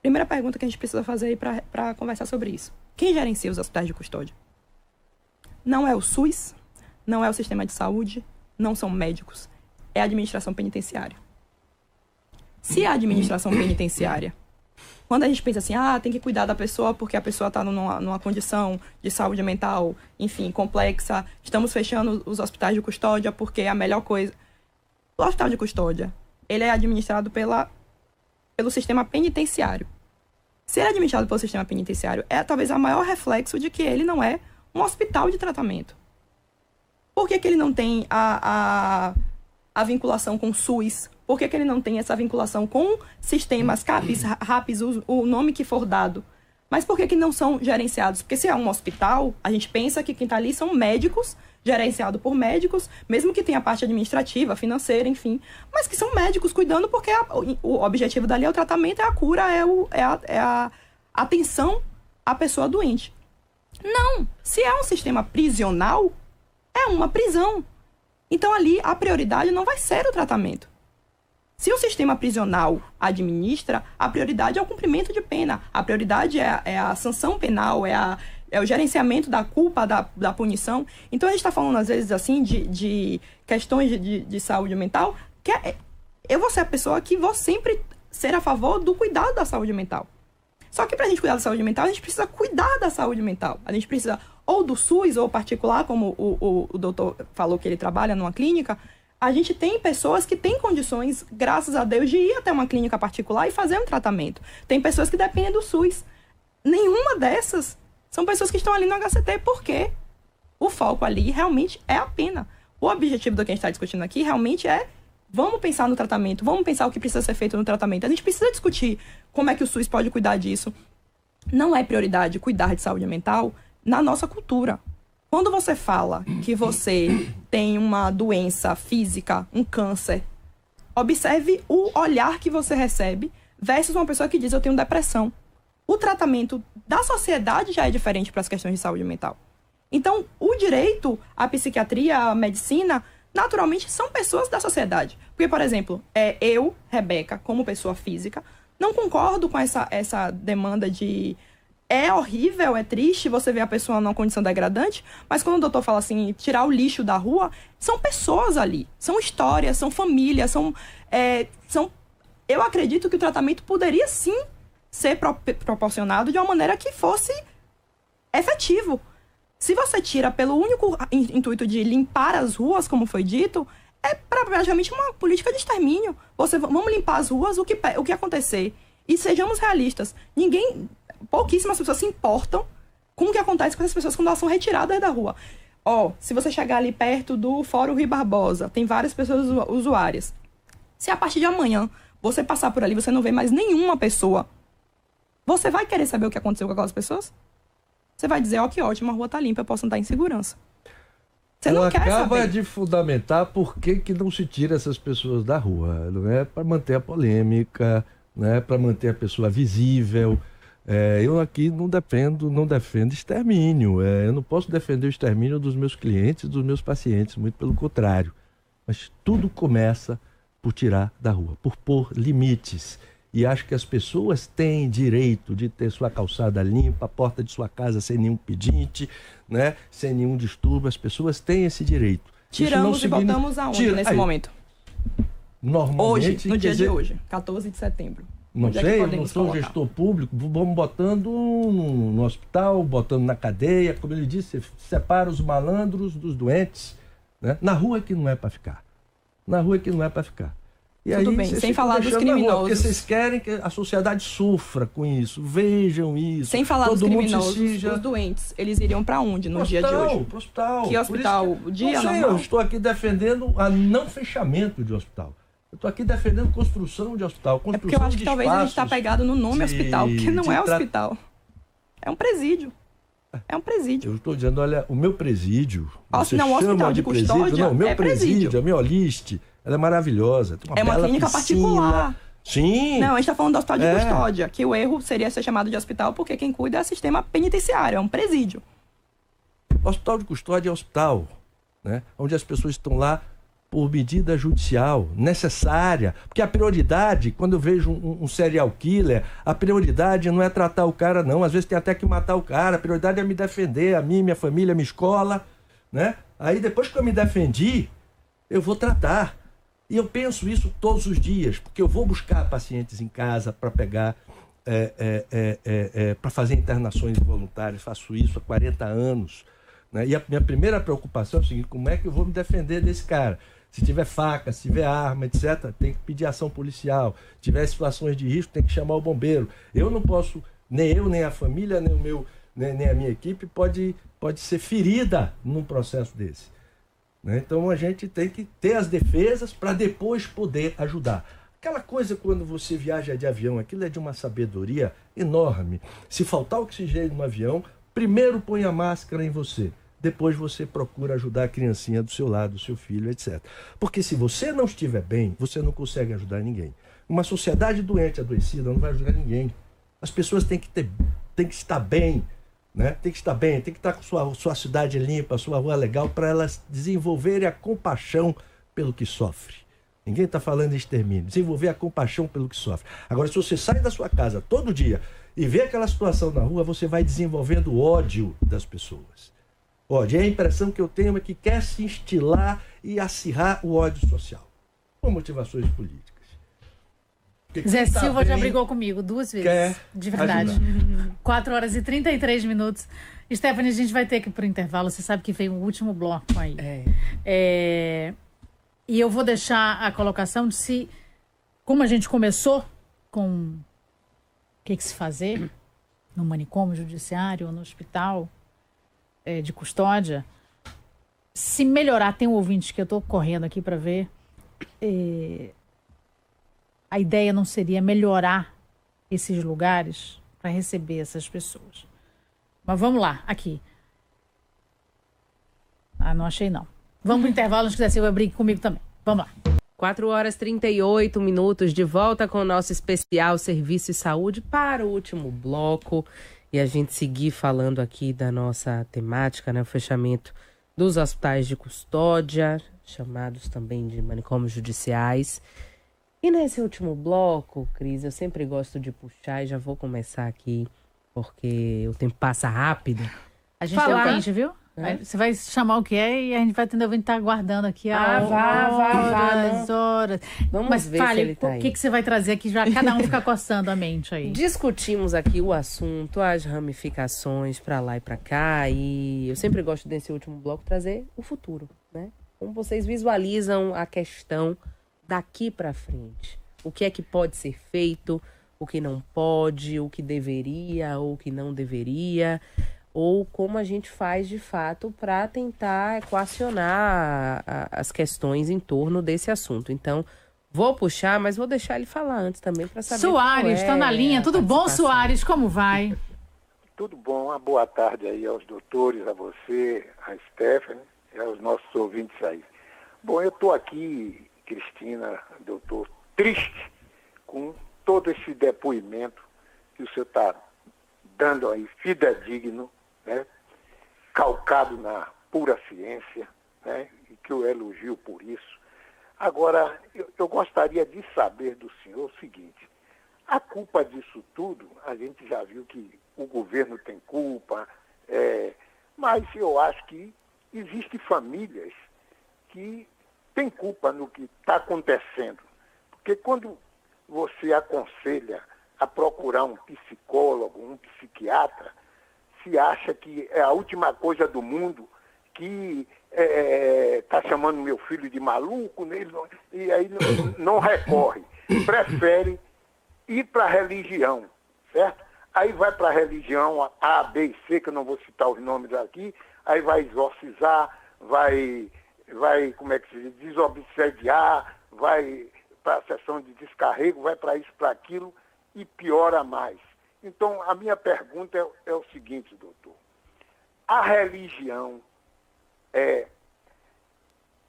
Primeira pergunta que a gente precisa fazer aí para conversar sobre isso. Quem gerencia os hospitais de custódia? Não é o SUS, não é o sistema de saúde, não são médicos, é a administração penitenciária. Se a administração penitenciária, quando a gente pensa assim, tem que cuidar da pessoa porque a pessoa está numa condição de saúde mental, enfim, complexa, estamos fechando os hospitais de custódia porque é a melhor coisa. O hospital de custódia, ele é administrado pelo sistema penitenciário. Se ele é administrado pelo sistema penitenciário, é talvez o maior reflexo de que ele não é um hospital de tratamento. Por que ele não tem a vinculação com o SUS? Por que ele não tem essa vinculação com sistemas CAPES, RAPES, o nome que for dado? Mas por que não são gerenciados? Porque se é um hospital, a gente pensa que quem está ali são médicos, gerenciado por médicos, mesmo que tenha a parte administrativa, financeira, enfim, mas que são médicos cuidando porque o objetivo dali é o tratamento, é a cura, é a atenção à pessoa doente. Não! Se é um sistema prisional, é uma prisão. Então ali a prioridade não vai ser o tratamento. Se o sistema prisional administra, a prioridade é o cumprimento de pena. A prioridade é a sanção penal, é o gerenciamento da culpa, da punição. Então, a gente está falando, às vezes, assim, de questões de saúde mental, que eu vou ser a pessoa que vou sempre ser a favor do cuidado da saúde mental. Só que para a gente cuidar da saúde mental, a gente precisa cuidar da saúde mental. A gente precisa ou do SUS, ou particular, como o doutor falou que ele trabalha numa clínica. A gente tem pessoas que têm condições, graças a Deus, de ir até uma clínica particular e fazer um tratamento. Tem pessoas que dependem do SUS. Nenhuma dessas são pessoas que estão ali no HCT, porque o foco ali realmente é a pena. O objetivo do que a gente está discutindo aqui realmente é: vamos pensar no tratamento, vamos pensar o que precisa ser feito no tratamento. A gente precisa discutir como é que o SUS pode cuidar disso. Não é prioridade cuidar de saúde mental na nossa cultura. Quando você fala que você tem uma doença física, um câncer, observe o olhar que você recebe versus uma pessoa que diz: eu tenho depressão. O tratamento da sociedade já é diferente para as questões de saúde mental. Então, o direito, a psiquiatria, a medicina, naturalmente são pessoas da sociedade. Porque, por exemplo, eu, Rebeca, como pessoa física, não concordo com essa demanda de... É horrível, é triste você ver a pessoa numa condição degradante, mas quando o doutor fala assim, tirar o lixo da rua, são pessoas ali, são histórias, são famílias, são... Eu acredito que o tratamento poderia sim ser proporcionado de uma maneira que fosse efetivo. Se você tira pelo único intuito de limpar as ruas, como foi dito, é praticamente uma política de extermínio. Vamos limpar as ruas, o que acontecer. E sejamos realistas, pouquíssimas pessoas se importam com o que acontece com essas pessoas quando elas são retiradas da rua. Se você chegar ali perto do Fórum Rui Barbosa, tem várias pessoas usuárias. Se a partir de amanhã você passar por ali, você não vê mais nenhuma pessoa, você vai querer saber o que aconteceu com aquelas pessoas? Você vai dizer: que ótimo, a rua tá limpa, eu posso andar em segurança. Você Ela não quer acaba saber. de fundamentar por que não se tira essas pessoas da rua. Não é para manter a polêmica, não é para manter a pessoa visível. Eu aqui não defendo extermínio. Eu não posso defender o extermínio dos meus clientes, dos meus pacientes, muito pelo contrário. Mas tudo começa por tirar da rua, por pôr limites. E acho que as pessoas têm direito de ter sua calçada limpa, a porta de sua casa sem nenhum pedinte, né? Sem nenhum distúrbio. As pessoas têm esse direito. Tiramos e voltamos aonde nesse momento? Normalmente... Hoje, no dia de hoje, 14 de setembro. Não sei, eu não sou gestor público, vamos botando no hospital, botando na cadeia, como ele disse, separa os malandros dos doentes, né? Na rua que não é para ficar. Na rua que não é para ficar. E tudo aí, bem, sem falar dos criminosos. Porque vocês querem que a sociedade sofra com isso, vejam isso. Sem falar dos criminosos, os doentes, eles iriam para onde no dia de hoje? Pro hospital. Que hospital? O dia não sei, normal? eu estou aqui defendendo a não fechamento de hospital. Eu estou aqui defendendo construção de hospital. É porque eu acho que talvez a gente está pegado no nome hospital, que não é hospital. É um presídio. É um presídio. Eu estou dizendo, olha, o meu presídio... Não, o hospital de custódia não, o meu presídio. A minha Oliste, ela é maravilhosa. Tem uma clínica piscina. Particular. Sim. Não, a gente está falando do hospital de custódia, que o erro seria ser chamado de hospital porque quem cuida é o sistema penitenciário, é um presídio. O hospital de custódia é hospital, né? Onde as pessoas estão lá por medida judicial necessária, porque a prioridade, quando eu vejo um serial killer, a prioridade não é tratar o cara, não. Às vezes tem até que matar o cara. A prioridade é me defender, a mim, minha família, minha escola, né? Aí depois que eu me defendi, eu vou tratar. E eu penso isso todos os dias, porque eu vou buscar pacientes em casa para pegar, para fazer internações voluntárias. Faço isso há 40 anos. Né? E a minha primeira preocupação é o seguinte: como é que eu vou me defender desse cara? Se tiver faca, se tiver arma, etc., tem que pedir ação policial. Se tiver situações de risco, tem que chamar o bombeiro. Eu não posso, nem eu, nem a família, nem a minha equipe pode ser ferida num processo desse. Né? Então a gente tem que ter as defesas para depois poder ajudar. Aquela coisa quando você viaja de avião, aquilo é de uma sabedoria enorme. Se faltar oxigênio no avião, primeiro põe a máscara em você. Depois você procura ajudar a criancinha do seu lado, o seu filho, etc. Porque se você não estiver bem, você não consegue ajudar ninguém. Uma sociedade doente, adoecida, não vai ajudar ninguém. As pessoas têm que estar bem, né? Tem que estar bem, tem que estar com sua cidade limpa, sua rua legal, para elas desenvolverem a compaixão pelo que sofre. Ninguém está falando em extermínio. Desenvolver a compaixão pelo que sofre. Agora, se você sai da sua casa todo dia e vê aquela situação na rua, você vai desenvolvendo o ódio das pessoas. Ódio. E a impressão que eu tenho é que quer se instilar e acirrar o ódio social. Com motivações políticas. Zé Silva já brigou comigo 2 vezes. De verdade. 4 horas e 33 minutos. Stephanie, a gente vai ter que ir pro intervalo. Você sabe que veio o último bloco aí. E eu vou deixar a colocação de se... Como a gente começou com o que se fazer no manicômio judiciário ou no hospital de custódia, se melhorar, tem um ouvinte que eu estou correndo aqui para ver... A ideia não seria melhorar esses lugares para receber essas pessoas. Mas vamos lá, aqui. Não achei não. Vamos pro intervalo, antes que você vai brigar comigo também. Vamos lá. 4 horas e 38 minutos, de volta com o nosso especial Serviço e Saúde para o último bloco. E a gente seguir falando aqui da nossa temática, né? O fechamento dos hospitais de custódia, chamados também de manicômios judiciais. E nesse último bloco, Cris, eu sempre gosto de puxar e já vou começar aqui, porque o tempo passa rápido. A gente tem um pente, viu? Você vai chamar o que é e a gente vai atender o ouvinte que tá aguardando aqui horas. Vamos ver se ele tá aí. O que você vai trazer aqui? Já cada um fica coçando a mente aí. Discutimos aqui o assunto, as ramificações para lá e para cá, e eu sempre gosto desse último bloco trazer o futuro, né? Como vocês visualizam a questão daqui para frente? O que é que pode ser feito, o que não pode, o que deveria ou o que não deveria, ou como a gente faz de fato para tentar equacionar as questões em torno desse assunto. Então, vou puxar, mas vou deixar ele falar antes também para saber. Soares, está na linha. Tudo bom, Soares? Como vai? Tudo bom. Uma boa tarde aí aos doutores, a você, a Stephanie e aos nossos ouvintes aí. Bom, eu estou aqui, Cristina, doutor, triste com todo esse depoimento que o senhor está dando aí, fidedigno, né, calcado na pura ciência, né, e que eu elogio por isso. Agora, eu gostaria de saber do senhor o seguinte: a culpa disso tudo, a gente já viu que o governo tem culpa, mas eu acho que existem famílias que tem culpa no que está acontecendo. Porque quando você aconselha a procurar um psicólogo, um psiquiatra, se acha que é a última coisa do mundo, que está chamando meu filho de maluco, né? E aí não recorre. Prefere ir para a religião, certo? Aí vai para a religião A, B e C, que eu não vou citar os nomes aqui, aí vai exorcizar, vai, como é que se diz, desobsediar, vai para a sessão de descarrego, vai para isso, para aquilo, e piora mais. Então, a minha pergunta é o seguinte, doutor. A religião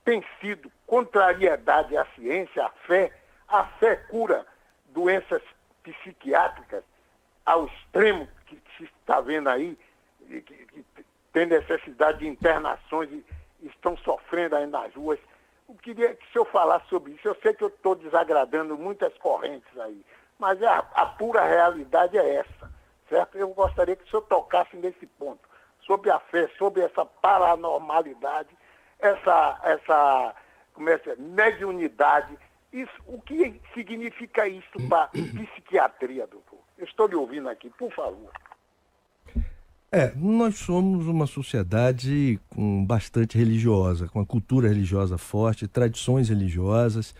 tem sido contrariedade à ciência, à fé? A fé cura doenças psiquiátricas ao extremo que se está vendo aí, que tem necessidade de internações e estão sofrendo aí nas ruas. Eu queria que o senhor falasse sobre isso. Eu sei que eu estou desagradando muitas correntes aí, mas a pura realidade é essa, certo? Eu gostaria que o senhor tocasse nesse ponto, sobre a fé, sobre essa paranormalidade, essa mediunidade. Isso, o que significa isso para psiquiatria, doutor? Eu estou lhe ouvindo aqui, por favor. Nós somos uma sociedade bastante religiosa, com uma cultura religiosa forte, tradições religiosas,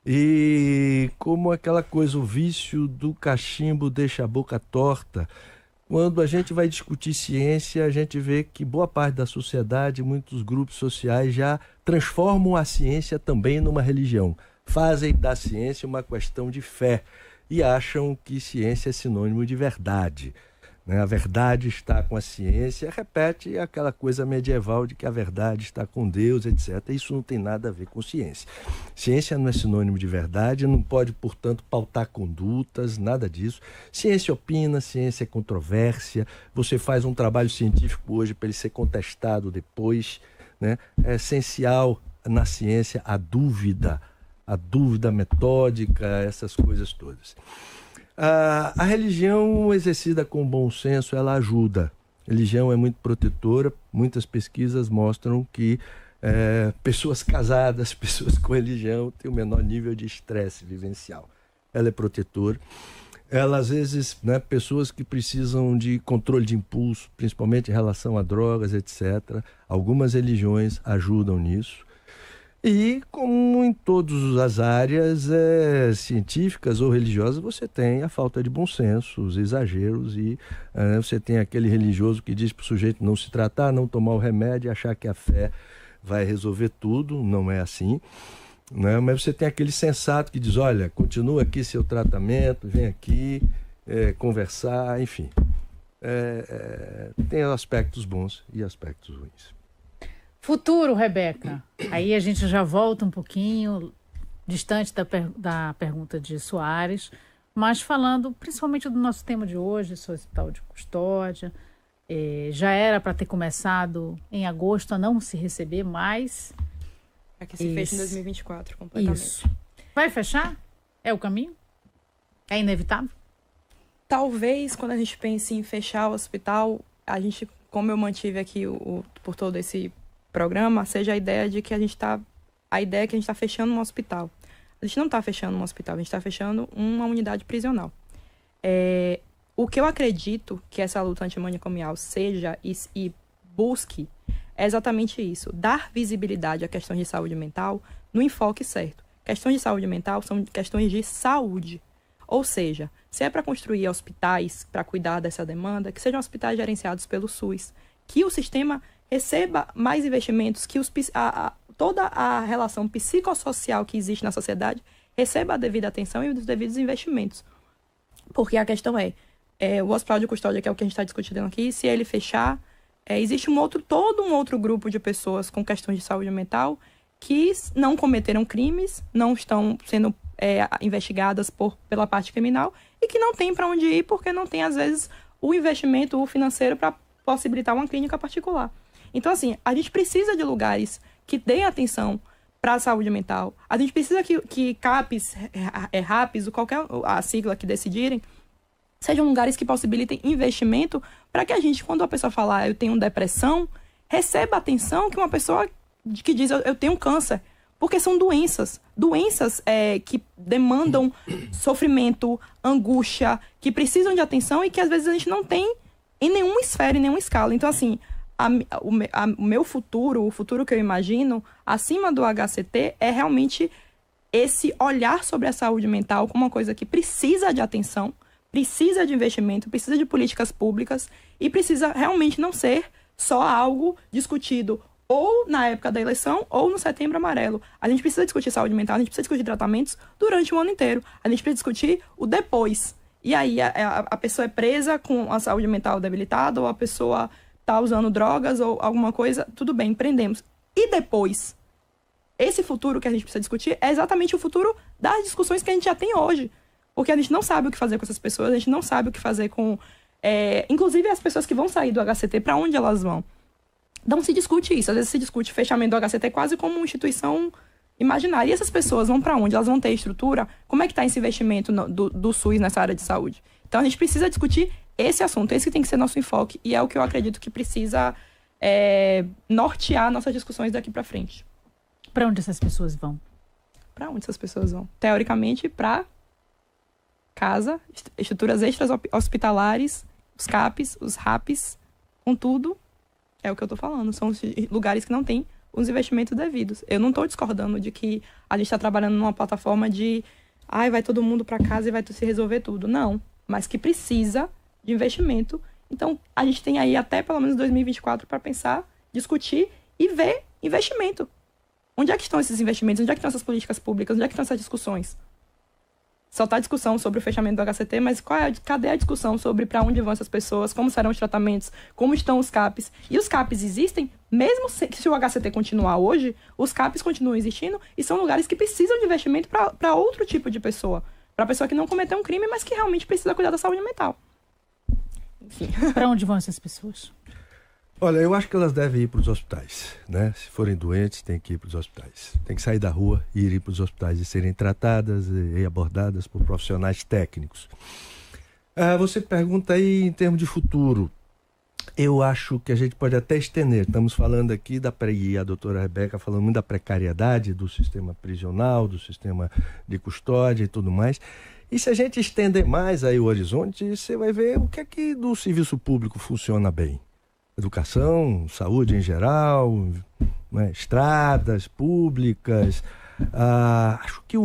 e como aquela coisa, o vício do cachimbo deixa a boca torta. Quando a gente vai discutir ciência, a gente vê que boa parte da sociedade, muitos grupos sociais já transformam a ciência também numa religião, fazem da ciência uma questão de fé e acham que ciência é sinônimo de verdade. A verdade está com a ciência, repete aquela coisa medieval de que a verdade está com Deus, etc. Isso não tem nada a ver com ciência. Ciência não é sinônimo de verdade, não pode, portanto, pautar condutas, nada disso. Ciência opina, ciência é controvérsia, você faz um trabalho científico hoje para ele ser contestado depois, né? É essencial na ciência a dúvida, a dúvida metódica, essas coisas todas. A religião exercida com bom senso, ela ajuda. A religião é muito protetora. Muitas pesquisas mostram que pessoas casadas, pessoas com religião, têm o menor nível de estresse vivencial. Ela é protetora. Ela, às vezes, pessoas que precisam de controle de impulso, principalmente em relação a drogas, etc. Algumas religiões ajudam nisso. E, como em todas as áreas científicas ou religiosas, você tem a falta de bom senso, os exageros, e você tem aquele religioso que diz para o sujeito não se tratar, não tomar o remédio e achar que a fé vai resolver tudo. Não é assim, né? Mas você tem aquele sensato que diz, olha, continua aqui seu tratamento, vem aqui conversar, enfim. Tem aspectos bons e aspectos ruins. Futuro, Rebeca. Aí a gente já volta um pouquinho, distante da pergunta de Soares, mas falando principalmente do nosso tema de hoje, esse hospital de custódia. Já era para ter começado em agosto a não se receber mais. É que se fecha em 2024, completamente. Isso. Vai fechar? É o caminho? É inevitável? Talvez, quando a gente pense em fechar o hospital, a gente, como eu mantive aqui por todo esse programa, seja a ideia de que a gente está fechando um hospital. A gente não está fechando um hospital, a gente está fechando uma unidade prisional. O que eu acredito que essa luta antimanicomial seja e busque é exatamente isso, dar visibilidade à questão de saúde mental no enfoque certo. Questões de saúde mental são questões de saúde. Ou seja, se é para construir hospitais para cuidar dessa demanda, que sejam hospitais gerenciados pelo SUS, que o sistema receba mais investimentos, que toda a relação psicossocial que existe na sociedade receba a devida atenção e os devidos investimentos. Porque a questão o hospital de custódia, que é o que a gente está discutindo aqui, se ele fechar, existe todo um outro grupo de pessoas com questões de saúde mental que não cometeram crimes, não estão sendo investigadas pela parte criminal e que não tem para onde ir porque não tem, às vezes, o investimento financeiro para possibilitar uma clínica particular. Então, assim, a gente precisa de lugares que deem atenção para a saúde mental. A gente precisa que CAPs, RAPs, ou qualquer a sigla que decidirem, sejam lugares que possibilitem investimento para que a gente, quando a pessoa falar eu tenho depressão, receba a atenção que uma pessoa que diz eu tenho câncer. Porque são doenças que demandam sofrimento, angústia, que precisam de atenção e que às vezes a gente não tem em nenhuma esfera, em nenhuma escala. Então, assim, o meu futuro, o futuro que eu imagino, acima do HCT, é realmente esse olhar sobre a saúde mental como uma coisa que precisa de atenção, precisa de investimento, precisa de políticas públicas e precisa realmente não ser só algo discutido ou na época da eleição ou no Setembro Amarelo. A gente precisa discutir saúde mental, a gente precisa discutir tratamentos durante o ano inteiro. A gente precisa discutir o depois. E aí a pessoa é presa com a saúde mental debilitada ou a pessoa está usando drogas ou alguma coisa, tudo bem, prendemos. E depois? Esse futuro que a gente precisa discutir é exatamente o futuro das discussões que a gente já tem hoje. Porque a gente não sabe o que fazer com essas pessoas, a gente não sabe o que fazer com... inclusive as pessoas que vão sair do HCT, para onde elas vão? Não se discute isso. Às vezes se discute o fechamento do HCT quase como uma instituição imaginária. E essas pessoas vão para onde? Elas vão ter estrutura? Como é que está esse investimento do SUS nessa área de saúde? Então a gente precisa discutir esse assunto. Esse que tem que ser nosso enfoque. E é o que eu acredito que precisa nortear nossas discussões daqui para frente. Para onde essas pessoas vão? Para onde essas pessoas vão? Teoricamente, para casa, estruturas extras hospitalares, os CAPs, os RAPs, com tudo. É o que eu tô falando. São lugares que não têm os investimentos devidos. Eu não tô discordando de que a gente está trabalhando numa plataforma de vai todo mundo para casa e vai se resolver tudo. Não. Mas que precisa de investimento. Então, a gente tem aí até pelo menos 2024 para pensar, discutir e ver investimento. Onde é que estão esses investimentos? Onde é que estão essas políticas públicas? Onde é que estão essas discussões? Só está a discussão sobre o fechamento do HCT, mas cadê a discussão sobre para onde vão essas pessoas, como serão os tratamentos, como estão os CAPs? E os CAPs existem, mesmo se o HCT continuar hoje, os CAPs continuam existindo e são lugares que precisam de investimento para outro tipo de pessoa. Para a pessoa que não cometeu um crime, mas que realmente precisa cuidar da saúde mental. Enfim. Para onde vão essas pessoas? Olha, eu acho que elas devem ir para os hospitais, né? Se forem doentes, tem que ir para os hospitais. Tem que sair da rua e ir para os hospitais e serem tratadas e abordadas por profissionais técnicos. Você pergunta aí em termos de futuro. Eu acho que a gente pode até estender. Estamos falando aqui e a doutora Rebeca falando muito da precariedade do sistema prisional, do sistema de custódia e tudo mais. E se a gente estender mais aí o horizonte, você vai ver o que é que do serviço público funciona bem. Educação, saúde em geral, né, estradas públicas. Acho que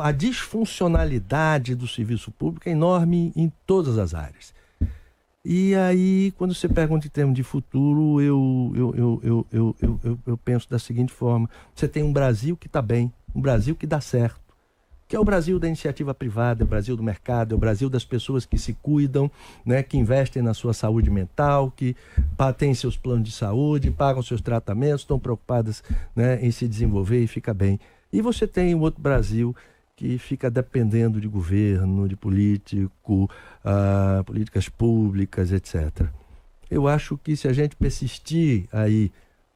a disfuncionalidade do serviço público é enorme em todas as áreas. E aí, quando você pergunta em termos de futuro, eu penso da seguinte forma: você tem um Brasil que está bem, um Brasil que dá certo, que é o Brasil da iniciativa privada, é o Brasil do mercado, é o Brasil das pessoas que se cuidam, né, que investem na sua saúde mental, que têm seus planos de saúde, pagam seus tratamentos, estão preocupadas, né, em se desenvolver e fica bem. E você tem um outro Brasil que fica dependendo de governo, de político, políticas públicas, etc. Eu acho que se a gente persistir aí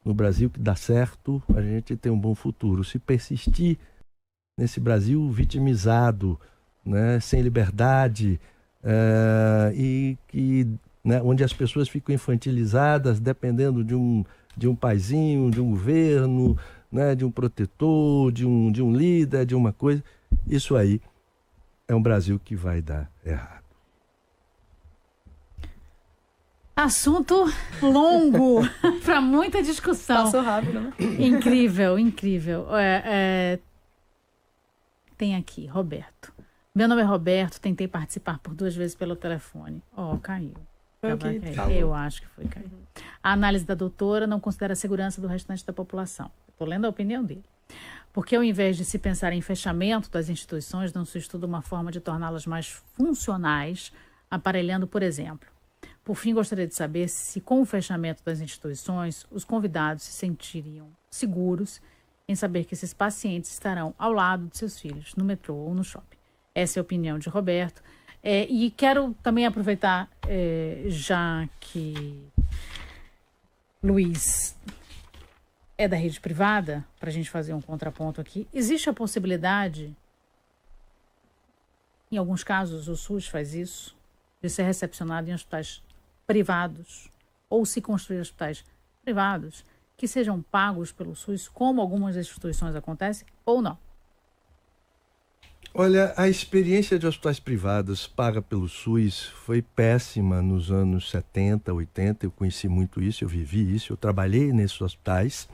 no Brasil que dá certo, a gente tem um bom futuro. Se persistir nesse Brasil vitimizado, né, sem liberdade, né, onde as pessoas ficam infantilizadas dependendo de um paizinho, de um governo, né, de um protetor, de um líder, de uma coisa, isso aí é um Brasil que vai dar errado. Assunto longo para muita discussão. Passou rápido, né? Incrível, incrível. Tem aqui, Roberto. Meu nome é Roberto, tentei participar por 2 vezes pelo telefone. Caiu. Eu acho que foi cair. A análise da doutora não considera a segurança do restante da população. Estou lendo a opinião dele. Porque ao invés de se pensar em fechamento das instituições, não se estuda uma forma de torná-las mais funcionais, aparelhando, por exemplo. Por fim, gostaria de saber se, com o fechamento das instituições, os convidados se sentiriam seguros em saber que esses pacientes estarão ao lado de seus filhos, no metrô ou no shopping. Essa é a opinião de Roberto. E quero também aproveitar, já que Luiz é da rede privada, para a gente fazer um contraponto aqui. Existe a possibilidade, em alguns casos o SUS faz isso, de ser recepcionado em hospitais privados, ou se construir hospitais privados que sejam pagos pelo SUS, como algumas instituições acontecem, ou não? Olha, a experiência de hospitais privados paga pelo SUS foi péssima nos anos 70, 80. Eu conheci muito isso, eu vivi isso, eu trabalhei nesses hospitais.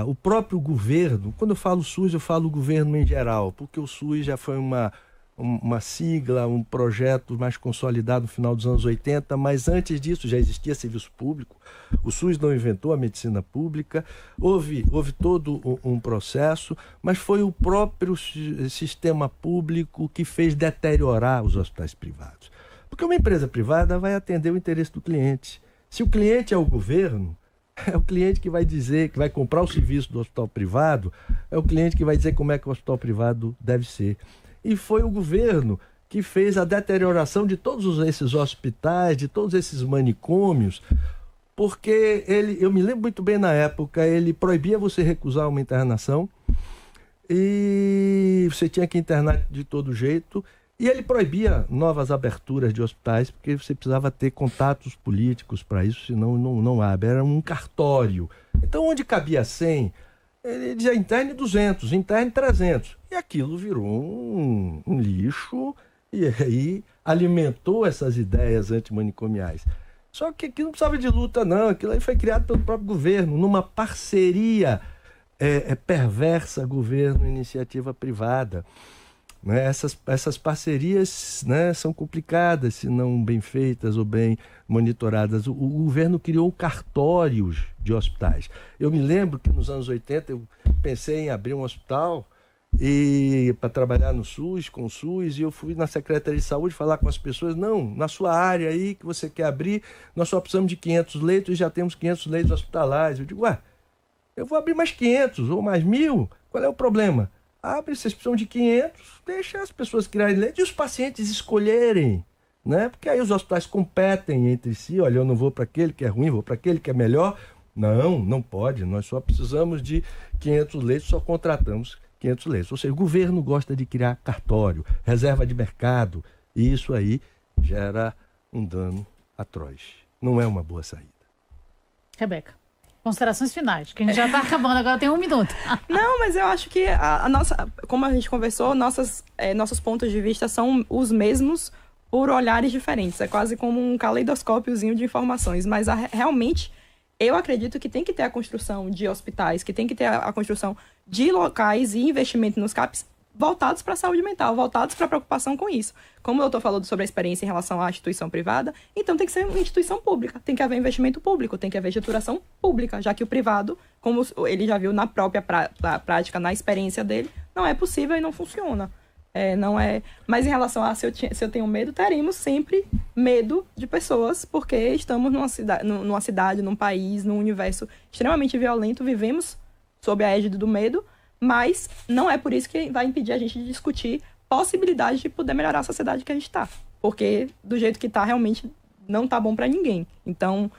O próprio governo, quando eu falo SUS, eu falo governo em geral, porque o SUS já foi uma sigla, um projeto mais consolidado no final dos anos 80, mas antes disso já existia serviço público. O SUS não inventou a medicina pública, houve todo um processo, mas foi o próprio sistema público que fez deteriorar os hospitais privados. Porque uma empresa privada vai atender o interesse do cliente. Se o cliente é o governo, é o cliente que vai dizer, que vai comprar o serviço do hospital privado, é o cliente que vai dizer como é que o hospital privado deve ser. E foi o governo que fez a deterioração de todos esses hospitais, de todos esses manicômios, porque eu me lembro muito bem na época, ele proibia você recusar uma internação e você tinha que internar de todo jeito, e ele proibia novas aberturas de hospitais, porque você precisava ter contatos políticos para isso, senão não abre, era um cartório. Então, onde cabia 100... ele dizia interne 200, interne 300. E aquilo virou um lixo e aí alimentou essas ideias antimanicomiais. Só que aquilo não precisava de luta, não. Aquilo aí foi criado pelo próprio governo, numa parceria perversa governo-iniciativa privada. Né? Essas parcerias, né, são complicadas se não bem feitas ou bem monitoradas. O governo criou cartórios de hospitais. Eu me lembro que nos anos 80 eu pensei em abrir um hospital para trabalhar no SUS, com o SUS, e eu fui na Secretaria de Saúde falar com as pessoas: não, na sua área aí que você quer abrir, nós só precisamos de 500 leitos e já temos 500 leitos hospitalares. Eu digo, eu vou abrir mais 500 ou mais 1.000, qual é o problema? Abre, vocês precisam de 500, deixa as pessoas criarem leite e os pacientes escolherem. né? Porque aí os hospitais competem entre si, olha, eu não vou para aquele que é ruim, vou para aquele que é melhor. Não pode, nós só precisamos de 500 leitos, só contratamos 500 leitos. Ou seja, o governo gosta de criar cartório, reserva de mercado, e isso aí gera um dano atroz. Não é uma boa saída. Rebeca, considerações finais, que a gente já está acabando, agora tem 1 minuto. Não, mas eu acho que a nossa, como a gente conversou, nossos pontos de vista são os mesmos por olhares diferentes. É quase como um caleidoscópiozinho de informações, mas realmente eu acredito que tem que ter a construção de hospitais, que tem que ter a construção de locais e investimento nos CAPs voltados para a saúde mental, voltados para a preocupação com isso. Como o doutor falou sobre a experiência em relação à instituição privada, então tem que ser uma instituição pública, tem que haver investimento público, tem que haver estruturação pública, já que o privado, como ele já viu na própria prática, na experiência dele, não é possível e não funciona. Não é. Mas em relação a se eu tenho medo, teremos sempre medo de pessoas, porque estamos numa cidade, num país, num universo extremamente violento, vivemos sob a égide do medo, mas não é por isso que vai impedir a gente de discutir possibilidades de poder melhorar a sociedade que a gente está. Porque do jeito que está, realmente não está bom para ninguém. Então,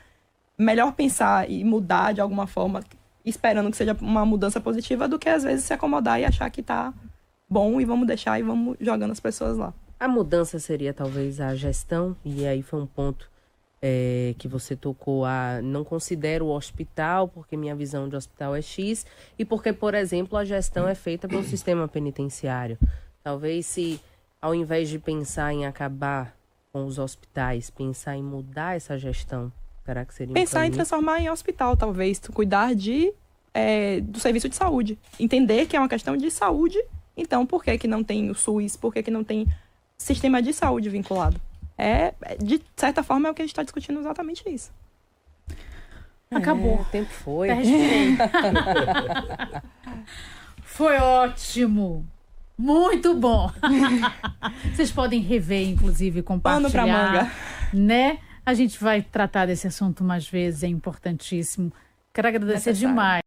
melhor pensar e mudar de alguma forma, esperando que seja uma mudança positiva, do que às vezes se acomodar e achar que está bom e vamos deixar e vamos jogando as pessoas lá. A mudança seria talvez a gestão, e aí foi um ponto que você tocou, não considero o hospital, porque minha visão de hospital é X, e porque, por exemplo, a gestão é feita pelo sistema penitenciário. Talvez se, ao invés de pensar em acabar com os hospitais, pensar em mudar essa gestão, será que seria pensar em transformar em hospital, talvez, cuidar do serviço de saúde. Entender que é uma questão de saúde. Então, por que não tem o SUS? Por que não tem sistema de saúde vinculado? De certa forma, é o que a gente está discutindo exatamente isso. Acabou. O tempo foi. Foi ótimo. Muito bom. Vocês podem rever, inclusive, compartilhar. Pano pra manga. Né? A gente vai tratar desse assunto mais vezes, é importantíssimo. Quero agradecer demais.